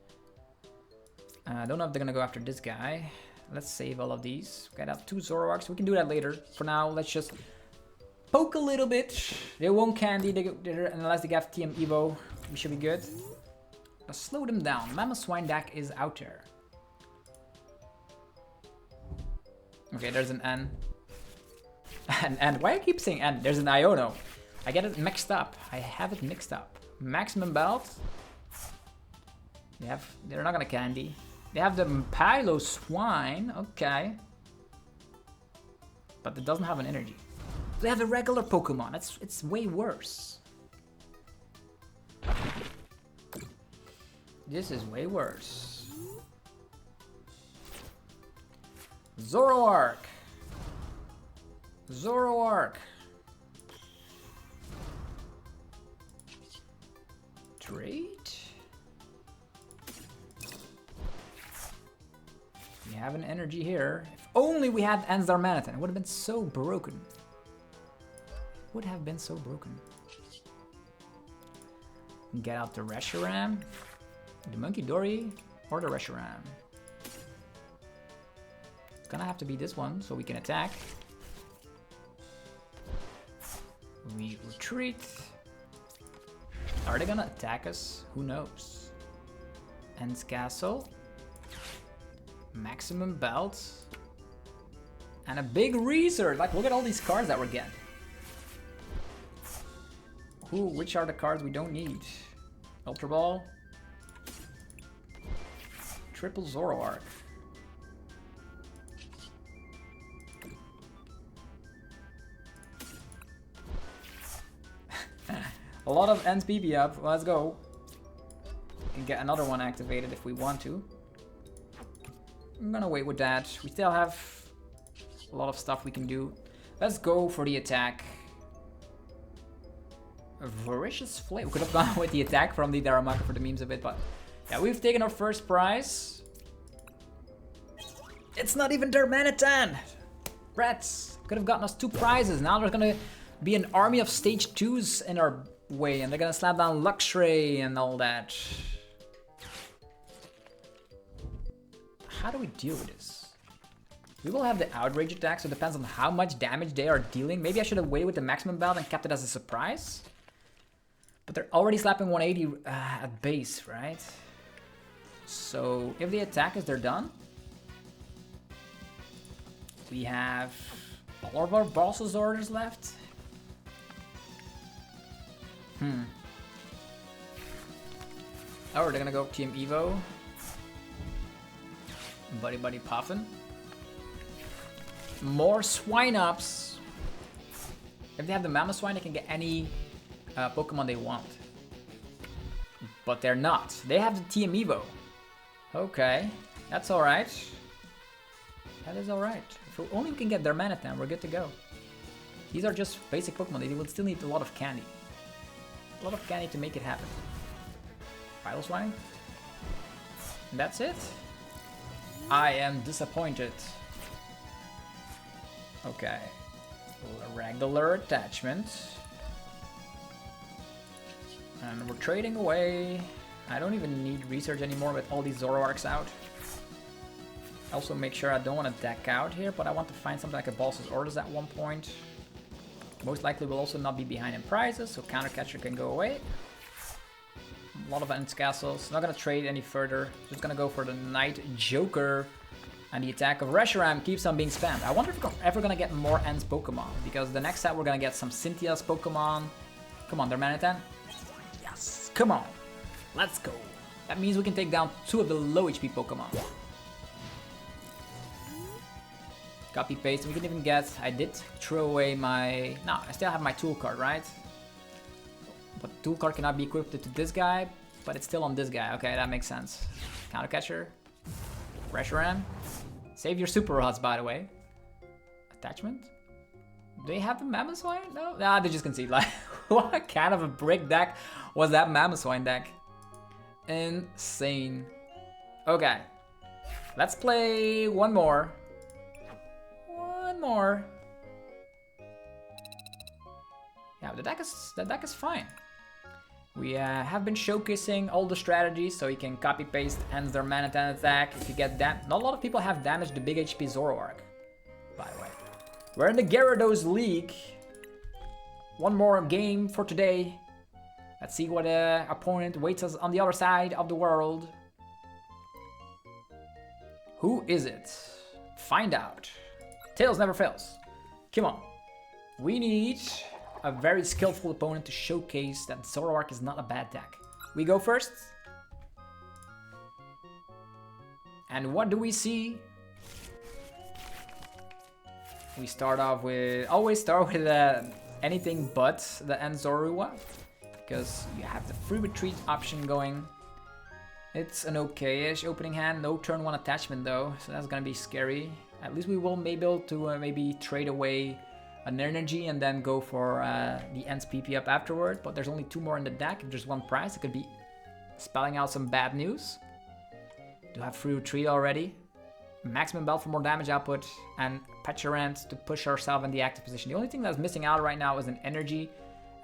Speaker 1: I don't know if they're gonna go after this guy. Let's save all of these. Get out 2 Zoroarks. We can do that later. For now, let's just poke a little bit. They won't candy unless they get TM Evo. We should be good. Let's slow them down. Mamoswine deck is out there. Okay, there's an N. And why I keep saying N? There's an Iono. I get it mixed up. I have it mixed up. Maximum belt. They're not gonna candy. They have the Piloswine, okay. But it doesn't have an energy. They have the regular Pokemon. It's way worse. This is way worse. Zoroark. Zoroark. Trade. We have an energy here. If only we had Ents Darmanitan, it would have been so broken. Would have been so broken. Get out the Reshiram, the Munkidori, or the Reshiram. It's gonna have to be this one so we can attack. We retreat. Are they gonna attack us? Who knows? Ends Castle. Maximum Belt. And a big research. Like, look at all these cards that we're getting. Which are the cards we don't need? Ultra Ball. Triple Zoroark. A lot of ends PP up. Let's go. We can get another one activated if we want to. I'm gonna wait with that. We still have a lot of stuff we can do. Let's go for the attack. A Voracious Flame. We could have gone with the attack from the Darumaka for the memes of it, but yeah, we've taken our first prize. It's not even Darmanitan! Rats! Could have gotten us 2 prizes. Now there's gonna be an army of stage 2s in our way, and they're gonna slap down Luxray and all that. How do we deal with this? We will have the outrage attack, so it depends on how much damage they are dealing. Maybe I should have waited with the maximum belt and kept it as a surprise. But they're already slapping 180 at base, right? So if the attack is, they're done. We have all of our boss's orders left. Oh, they're gonna go Team Evo. Buddy puffin. More swine ups. If they have the Mamoswine, they can get any Pokemon they want. But they're not. They have the Team Evo. Okay, that's alright. That is alright. If only we can get Darmanitan, we're good to go. These are just basic Pokemon. They will still need a lot of candy. A lot of candy to make it happen. Vital Swine. And that's it. I am disappointed. Okay. A regular attachment. And we're trading away. I don't even need research anymore with all these Zoroarks out. Also make sure I don't want to deck out here, but I want to find something like a Boss's Orders at one point. Most likely we'll also not be behind in prizes, so Counter Catcher can go away. A lot of Ends Castles. Not gonna trade any further. Just gonna go for the Night Joker. And the attack of Reshiram keeps on being spammed. I wonder if we're ever gonna get more Ends Pokemon, because the next set we're gonna get some Cynthia's Pokemon. Come on, Darmanitan. Yes, come on. Let's go. That means we can take down 2 of the low HP Pokemon. Copy paste. We can even get. I did throw away my. No, I still have my tool card, right? But tool card cannot be equipped to this guy, but it's still on this guy. Okay, that makes sense. Counter Catcher. Reshiram. Save your super rods, by the way. Attachment. Do they have the Mamoswine? No? Nah, they just concede. Like, what kind of a brick deck was that Mamoswine deck? Insane. Okay. Let's play one more. One more. Yeah, the deck is fine. We have been showcasing all the strategies, so you can copy paste Ends Darmanitan attack if you get that. Not a lot of people have damaged the big HP Zoroark, by the way. We're in the Gyarados League. One more game for today. Let's see what opponent waits us on the other side of the world. Who is it? Find out. Tails never fails. Come on. We need a very skillful opponent to showcase that Zoroark is not a bad deck. We go first. And what do we see? We start off with... Always start with anything but the end Zorua. Because you have the free retreat option going. It's an okay-ish opening hand. No turn 1 attachment though. So that's gonna be scary. At least we will be able to maybe trade away an energy and then go for the Ends PP up afterward. But there's only 2 more in the deck. If there's 1 prize, it could be spelling out some bad news. Do have free retreat already. Maximum belt for more damage output. And Pecharunt to push ourselves in the active position. The only thing that's missing out right now is an energy.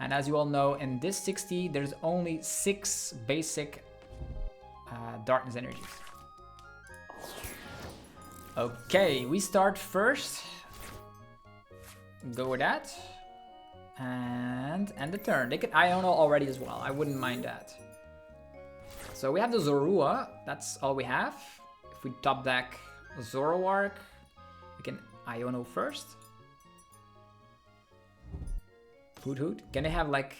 Speaker 1: And as you all know, in this 60, there's only 6 basic darkness energies. Okay, we start first. Go with that. And end the turn. They could Iono already as well. I wouldn't mind that. So we have the Zorua. That's all we have. If we top deck Zoroark, we can Iono first. Hoot Hoot. Can they have like...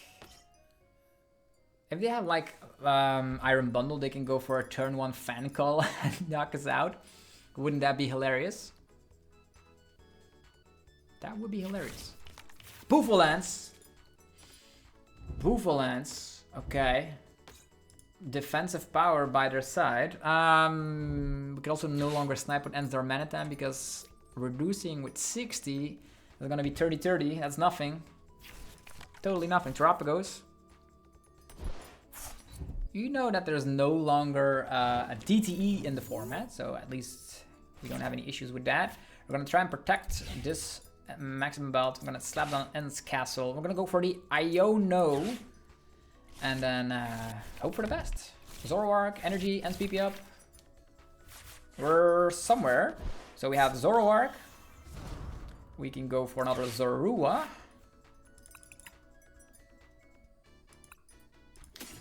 Speaker 1: If they have like Iron Bundle, they can go for a turn 1 fan call and knock us out. Wouldn't that be hilarious? That would be hilarious. Boofalance. Boofalance. Okay. Defensive power by their side. We can also no longer snipe with Ends Darmanitan because reducing with 60 is gonna be 30-30. That's nothing. Totally nothing. Terapagos. You know that there's no longer a DTE in the format, so at least we don't have any issues with that. We're gonna try and protect this maximum belt. I'm gonna slap down End's castle. We're gonna go for the Iono. And then hope for the best. Zoroark, energy, End's PP up. We're somewhere. So we have Zoroark. We can go for another Zorua.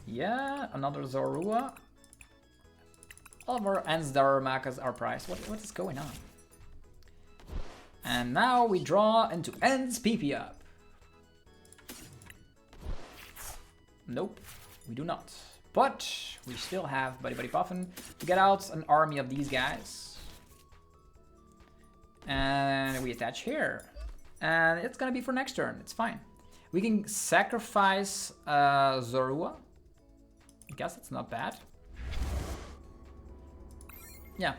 Speaker 1: Yeah, another Zorua. All of our End's Darumakas are priced. What is going on? And now we draw into End's PP up. Nope, we do not. But we still have Buddy Puffin to get out an army of these guys. And we attach here. And it's gonna be for next turn, it's fine. We can sacrifice Zorua. I guess it's not bad. Yeah.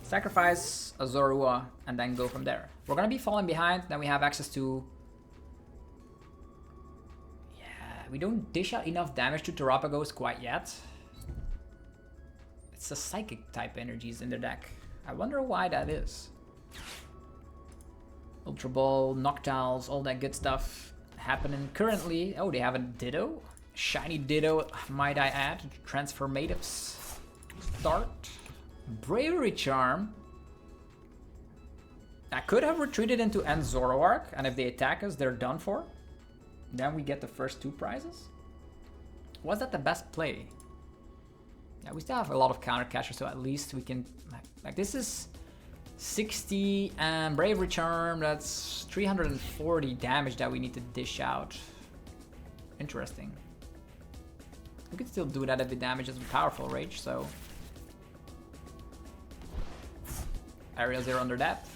Speaker 1: Sacrifice a Zorua and then go from there. We're gonna be falling behind, then we have access to... We don't dish out enough damage to Terapagos quite yet. It's the psychic type energies in their deck. I wonder why that is. Ultra Ball, Noctiles, all that good stuff happening currently. Oh, they have a Ditto. Shiny Ditto, might I add. Transformatives. Start. Bravery Charm. I could have retreated into End Zoroark, and if they attack us, they're done for. Then we get the first 2 prizes. Was that the best play? Yeah, we still have a lot of counter catchers, so at least we can... Like this is 60 and Bravery Charm, that's 340 damage that we need to dish out. Interesting. We could still do that if the damage is powerful rage, so... Area 0 under depth.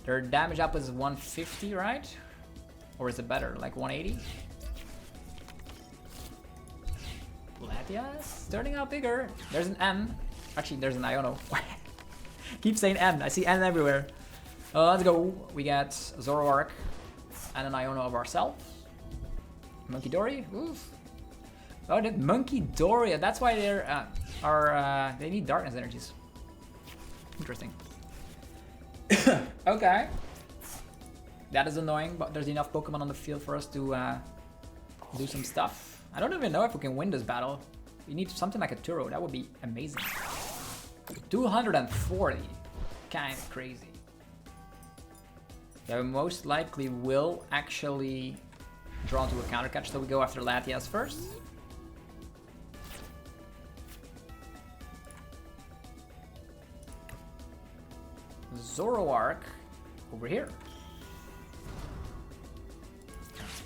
Speaker 1: Their damage up is 150, right? Or is it better, like 180? Latias turning out bigger. There's an N. Actually, there's an Iono. Keep saying N. I see N everywhere. Let's go. We got Zoroark and an Iono of ourselves. Munkidori. Oof. Oh, that Munkidori. That's why they're they need darkness energies. Interesting. Okay. That is annoying, but there's enough Pokemon on the field for us to do some stuff. I don't even know if we can win this battle. We need something like a Turo. That would be amazing. 240. Kind of crazy. Yeah, we most likely will actually draw into a counter catch, so we go after Latias first. Zoroark over here.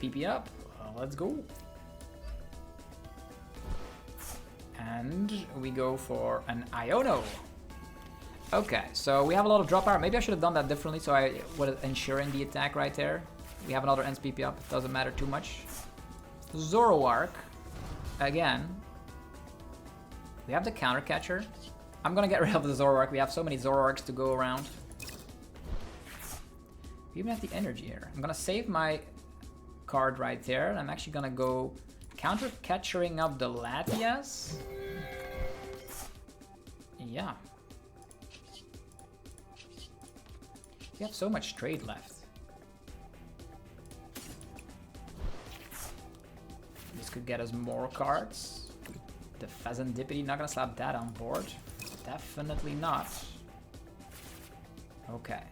Speaker 1: PP up. Let's go. And we go for an Iono. Okay, so we have a lot of drop power. Maybe I should have done that differently, so I would ensuring the attack right there. We have another Ends PP up. It doesn't matter too much. Zoroark. Again. We have the counter catcher. I'm gonna get rid of the Zoroark. We have so many Zoroarks to go around. We even have the energy here. I'm gonna save my card right there. And I'm actually gonna go counter catchering up the Latias. Yeah. We have so much trade left. This could get us more cards. The Fezandipiti, not gonna slap that on board. Definitely not. Okay.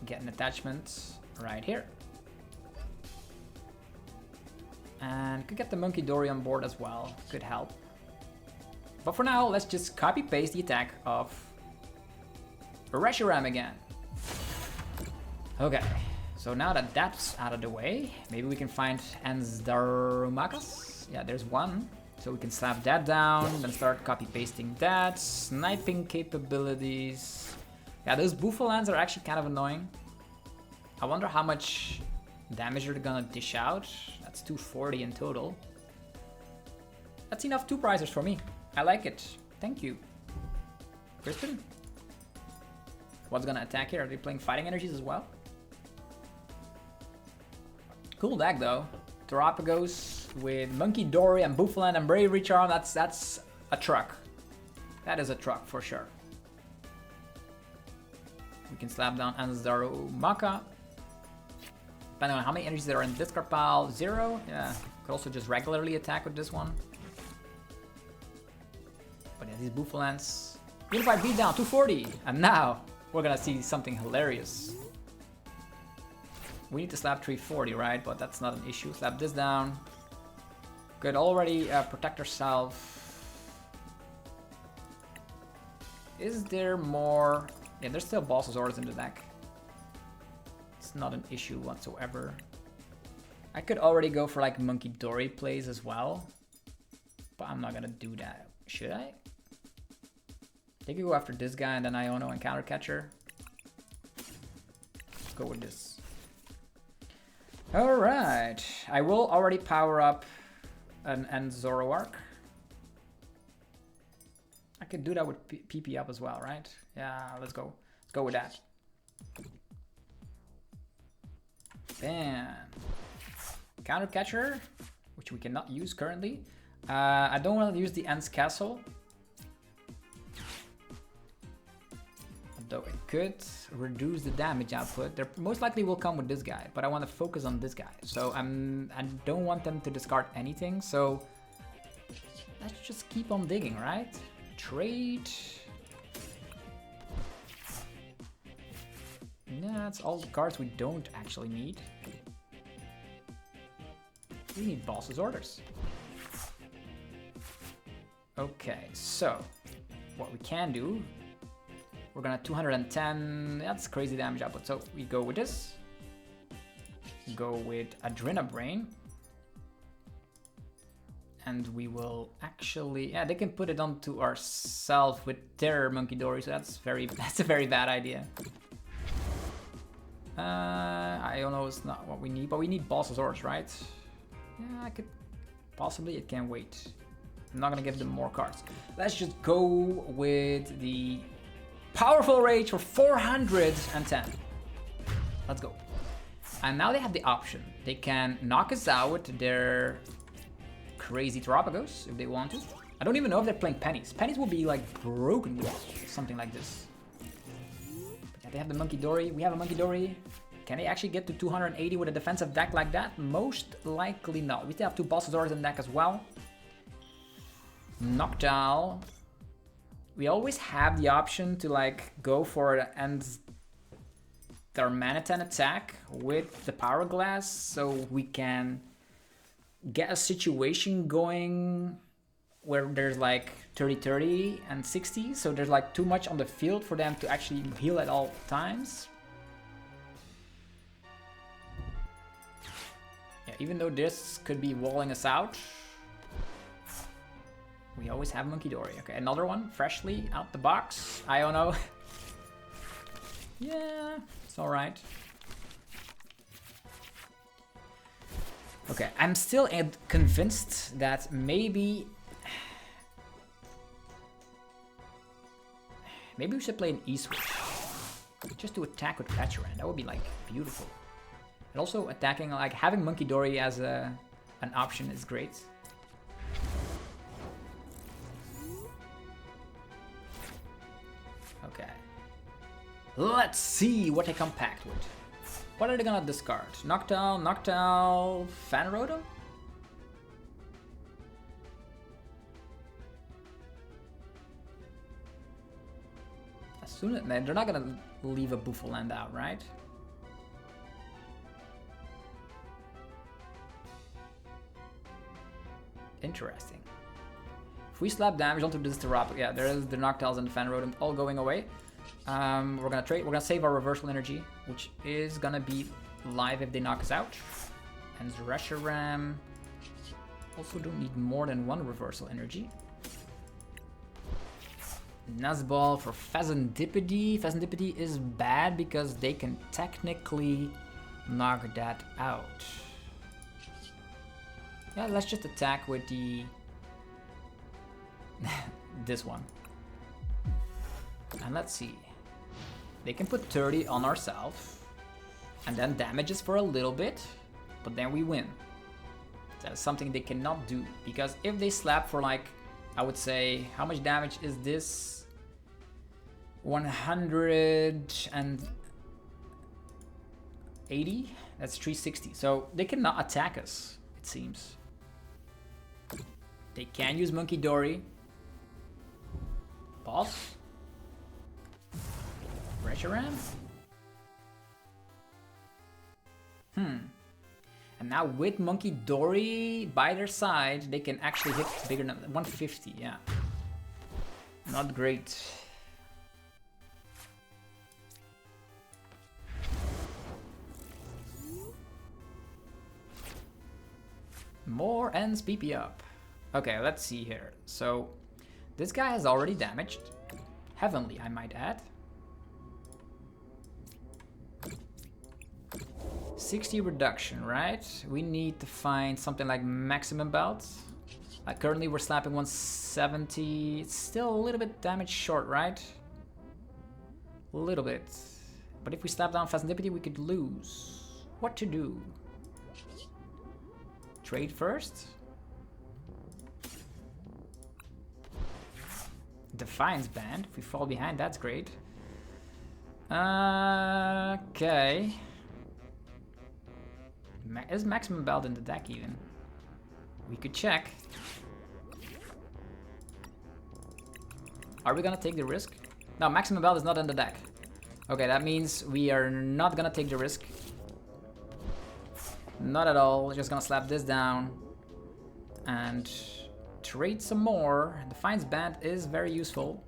Speaker 1: Get an attachment right here. And could get the Munkidori on board as well. Could help. But for now, let's just copy paste the attack of Reshiram again. Okay, so now that that's out of the way, maybe we can find Darumakas. Yeah, there's one. So we can slap that down, then start copy pasting that. Sniping capabilities. Yeah, those Buffalands are actually kind of annoying. I wonder how much damage they're gonna dish out. That's 240 in total. That's enough 2-prisers for me. I like it. Thank you. Crispin? What's gonna attack here? Are they playing fighting energies as well? Cool deck though. Terapagos with Munkidori and Buffaland and Brave Reshiram. That's a truck. That is a truck for sure. We can slap down Darumaka. Depending on how many energies there are in the discard pile. 0. Yeah. Could also just regularly attack with this one. But yeah, these Buffalands. Unified beatdown 240. And now we're gonna see something hilarious. We need to slap 340, right? But that's not an issue. Slap this down. Could already protect ourselves. Is there more? Yeah, there's still Bossasaurus in the deck. It's not an issue whatsoever. I could already go for like Munkidori plays as well. But I'm not gonna do that. Should I? They could go after this guy and then Iono and Counter Catcher. Let's go with this. Alright, I will already power up an Zoroark. I could do that with PP up as well, right? Yeah, let's go. Let's go with that. Bam. Counter Catcher, which we cannot use currently. I don't want to use the Ents Castle. Though it could reduce the damage output. They most likely will come with this guy, but I want to focus on this guy. So I don't want them to discard anything. So let's just keep on digging, right? Trade. Yeah, that's all the cards we don't actually need. We need Boss's Orders. Okay, so what we can do. We're gonna 210, that's crazy damage output. So we go with this. Go with Adrena Brain. And we will actually, yeah, they can put it onto ourselves with Terror Munkidori, so that's a very bad idea. I don't know, it's not what we need, but we need Boss's Orders, right? Yeah, I could, possibly, it can wait. I'm not gonna give them more cards. Let's just go with the Powerful Rage for 410. Let's go. And now they have the option. They can knock us out with their crazy Terapagos if they want to. I don't even know if they're playing pennies. Pennies will be like broken with something like this. But yeah, they have the Munkidori. We have a Munkidori. Can they actually get to 280 with a defensive deck like that? Most likely not. We still have 2 Bossasaurus in the deck as well. Noctowl. We always have the option to like go for the Darmanitan attack with the Power Glass, so we can get a situation going where there's like 30-30 and 60, so there's like too much on the field for them to actually heal at all times. Yeah, even though this could be walling us out, we always have Munkidori. Okay, another one, freshly out the box. I don't know. Yeah, it's alright. Okay, I'm still convinced that maybe we should play an E-Switch. Just to attack with Pecharunt. That would be like beautiful. And also attacking, like having Munkidori as an option is great. Okay. Let's see what they come packed with. What are they gonna discard? Noctowl, Fanrotom? As soon as they're not gonna leave a Buffaland out, right? Interesting. If we slap damage onto this Terapagos, yeah, there is the Noctowl and the Fan Rodent all going away. We're gonna trade. We're gonna save our reversal energy, which is gonna be live if they knock us out. And Reshiram also don't need more than one reversal energy. Nuzball for Fezandipiti. Fezandipiti is bad because they can technically knock that out. Yeah, let's just attack with the this one. And let's see. They can put 30 on ourselves and then damage us for a little bit, but then we win. That's something they cannot do, because if they slap for like, I would say, how much damage is this? 180? That's 360. So they cannot attack us, it seems. They can use Munkidori. Boss. Reshiram? And now with Munkidori by their side, they can actually hit bigger than 150, yeah. Not great. More ends PP up. Okay, let's see here. So, this guy has already damaged. Heavenly, I might add. 60 reduction, right? We need to find something like maximum belt. Currently we're slapping 170. It's still a little bit damage short, right? A little bit. But if we slap down Fezandipiti, we could lose. What to do? Trade first? Defiance band. If we fall behind, that's great. Okay. Is maximum belt in the deck even? We could check. Are we gonna take the risk? No, maximum belt is not in the deck. Okay, that means we are not gonna take the risk. Not at all. We're just gonna slap this down and trade some more. Defiance band is very useful.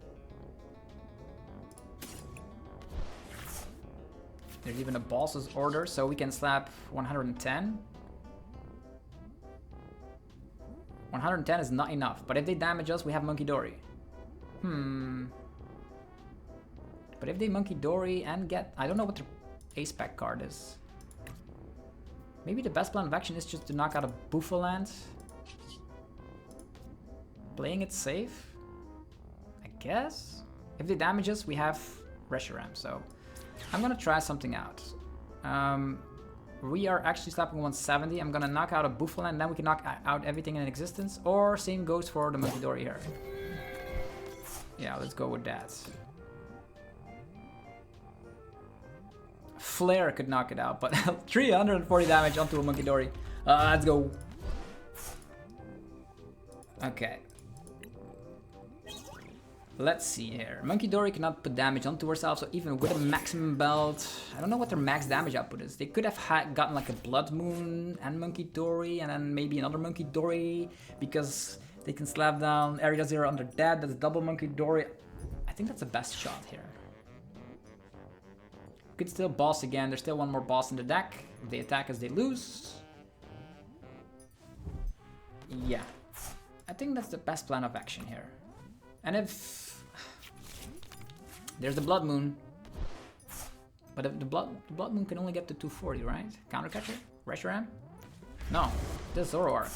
Speaker 1: There's even a boss's order, so we can slap 110. 110 is not enough, but if they damage us, we have Munkidori. But if they Munkidori and get... I don't know what their ace pack card is. Maybe the best plan of action is just to knock out a Buffaland. Playing it safe, I guess. If they damage us, we have Reshiram, so I'm gonna try something out. We are actually slapping 170. I'm gonna knock out a Buffaland, then we can knock out everything in existence. Or same goes for the Munkidori here. Yeah, let's go with that. Flare could knock it out, but 340 damage onto a Munkidori. Let's go. Okay. Let's see here. Munkidori cannot put damage onto herself, so even with a maximum belt, I don't know what their max damage output is. They could have gotten like a Blood Moon and Munkidori, and then maybe another Munkidori, because they can slap down Area 0 under that. That's double Munkidori. I think that's the best shot here. Could still boss again. There's still one more boss in the deck. If they attack us, they lose. Yeah. I think that's the best plan of action here. And if... There's the Blood Moon. But if the Blood Moon can only get to 240, right? Countercatcher? Reshiram? No. This Zoroark.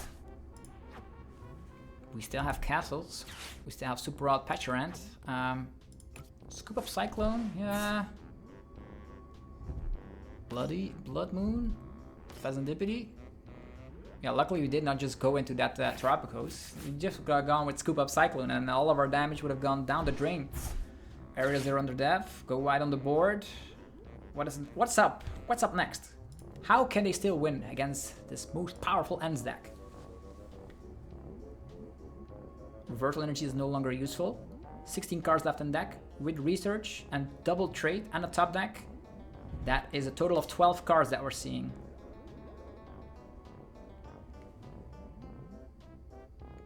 Speaker 1: We still have castles. We still have Super Rod Pecharunt. Scoop up Cyclone? Yeah. Blood Moon? Fezandipiti? Yeah, luckily we did not just go into that Terapagos. We just got gone with Scoop Up Cyclone and all of our damage would have gone down the drain. Area 0 under death. Go wide on the board. What's up? What's up next? How can they still win against this most powerful ends deck? Reversal energy is no longer useful. 16 cards left in deck. With research and double trade and a top deck. That is a total of 12 cards that we're seeing.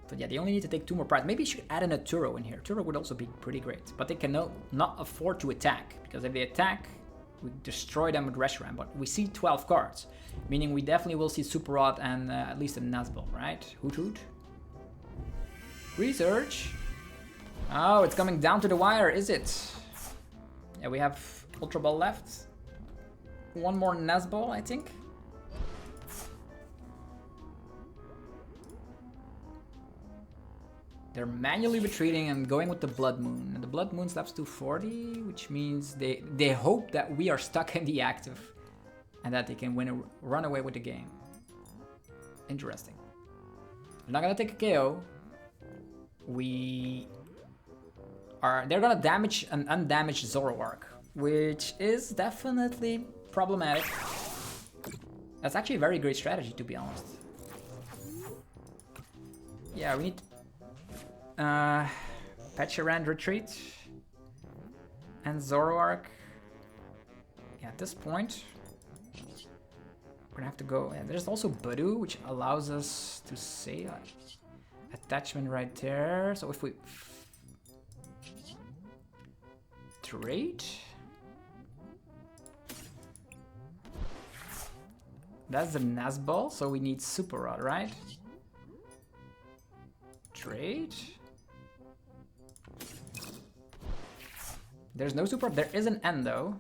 Speaker 1: But yeah, they only need to take 2 more prizes. Maybe you should add an Turo in here. Turo would also be pretty great. But they can not afford to attack. Because if they attack, we destroy them with Reshiram. But we see 12 cards. Meaning we definitely will see Super Rod and at least a Nazball, right? Hoot hoot. Research. Oh, it's coming down to the wire, is it? Yeah, we have Ultra Ball left. 1 more Nazball, I think. They're manually retreating and going with the Blood Moon. And the Blood Moon slaps 240, which means they hope that we are stuck in the active. And that they can run away with the game. Interesting. They're not gonna take a KO. They're gonna damage an undamaged Zoroark, which is definitely problematic. That's actually a very great strategy, to be honest. Yeah, we need Pecharunt retreat and Zoroark. Yeah, at this point we're gonna have to go. And there's also Budew, which allows us to say attachment right there. So if we trade, that's the Nazball, so we need Super Rod, right? Trade. There's no Super Rod. There is an N though.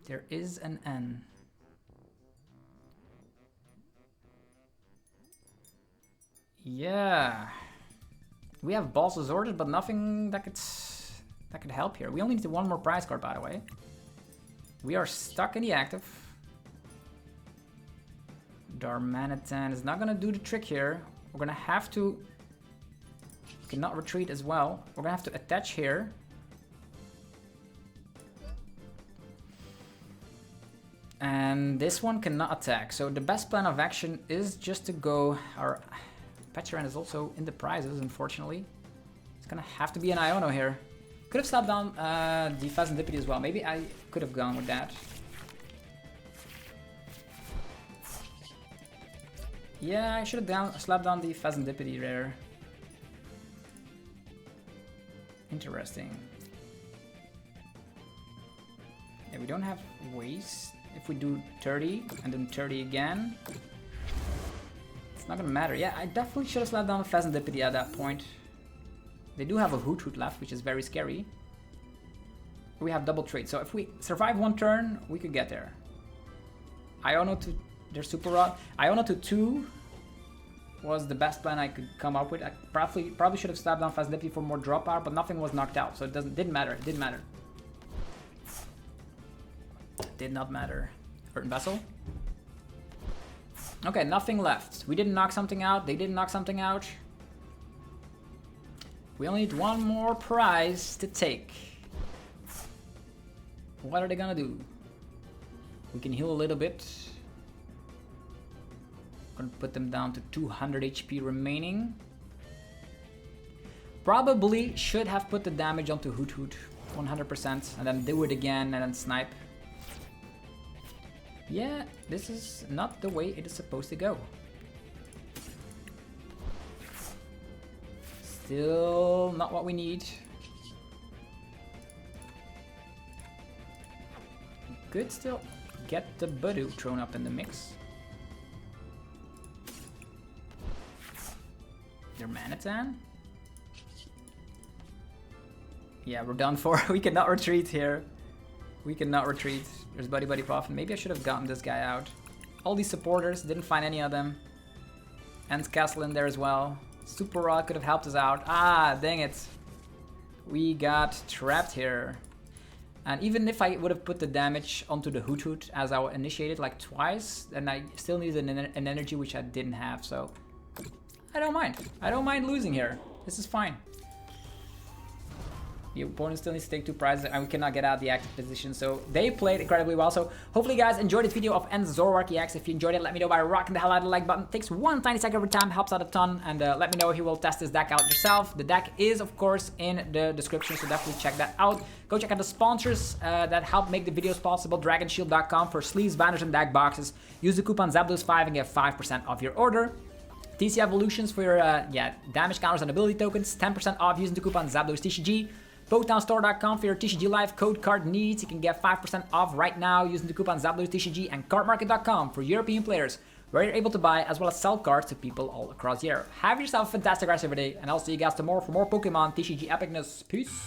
Speaker 1: There is an N. Yeah. We have balls assorted, but nothing that could help here. We only need 1 more prize card, by the way. We are stuck in the active. Darmanitan is not gonna do the trick here. We're gonna have to... cannot retreat as well. We're gonna have to attach here. And this one cannot attack. So the best plan of action is just to go... Our Pecharunt is also in the prizes, unfortunately. It's gonna have to be an Iono here. Could have slapped down the Fezandipiti as well. Maybe I could have gone with that. Yeah, I should have slapped down the Fezandipiti there. Interesting. Yeah, we don't have waste. If we do 30 and then 30 again, it's not gonna matter. Yeah, I definitely should have slapped down the Fezandipiti at that point. They do have a Hoot Hoot left, which is very scary. We have double trade, so if we survive 1 turn, we could get there. Iono to their Super Rod. Iono to 2 was the best plan I could come up with. I probably should have slapped down Fezandipiti for more drop power, but nothing was knocked out, so it didn't matter. It didn't matter. Did not matter. Hurt Vessel. Okay, nothing left. We didn't knock something out. They didn't knock something out. We only need 1 more prize to take. What are they gonna do? We can heal a little bit. Gonna put them down to 200 HP remaining. Probably should have put the damage onto Hoot Hoot 100% and then do it again and then snipe. Yeah, this is not the way it is supposed to go. Still not what we need. Could still get the Budew thrown up in the mix. Darmanitan. Yeah, we're done for. We cannot retreat here. We cannot retreat. There's Buddy Buddy Puff. Maybe I should have gotten this guy out. All these supporters, didn't find any of them. Ends Castle in there as well. Super Rod could have helped us out. Ah, dang it. We got trapped here. And even if I would have put the damage onto the Hoot Hoot as I initiated like twice, then I still needed an energy which I didn't have, so I don't mind. I don't mind losing here. This is fine. The opponent still needs to take 2 prizes and we cannot get out of the active position, so they played incredibly well. So hopefully you guys enjoyed this video of End Zoroark EX. If you enjoyed it, let me know by rocking the hell out of the like button. It takes 1 tiny second every time, helps out a ton, and let me know if you will test this deck out yourself. The deck is of course in the description, so definitely check that out. Go check out the sponsors that help make the videos possible. DragonShield.com for sleeves, banners, and deck boxes. Use the coupon ZABLOOS5 and get 5% off your order. TC evolutions for your damage counters and ability tokens. 10% off using the coupon ZapDosTCG. PokemonStore.com for your TCG Live code card needs. You can get 5% off right now using the coupon ZapDosTCG. And CardMarket.com for European players, where you're able to buy as well as sell cards to people all across Europe. Have yourself a fantastic rest of your day, and I'll see you guys tomorrow for more Pokemon TCG epicness. Peace.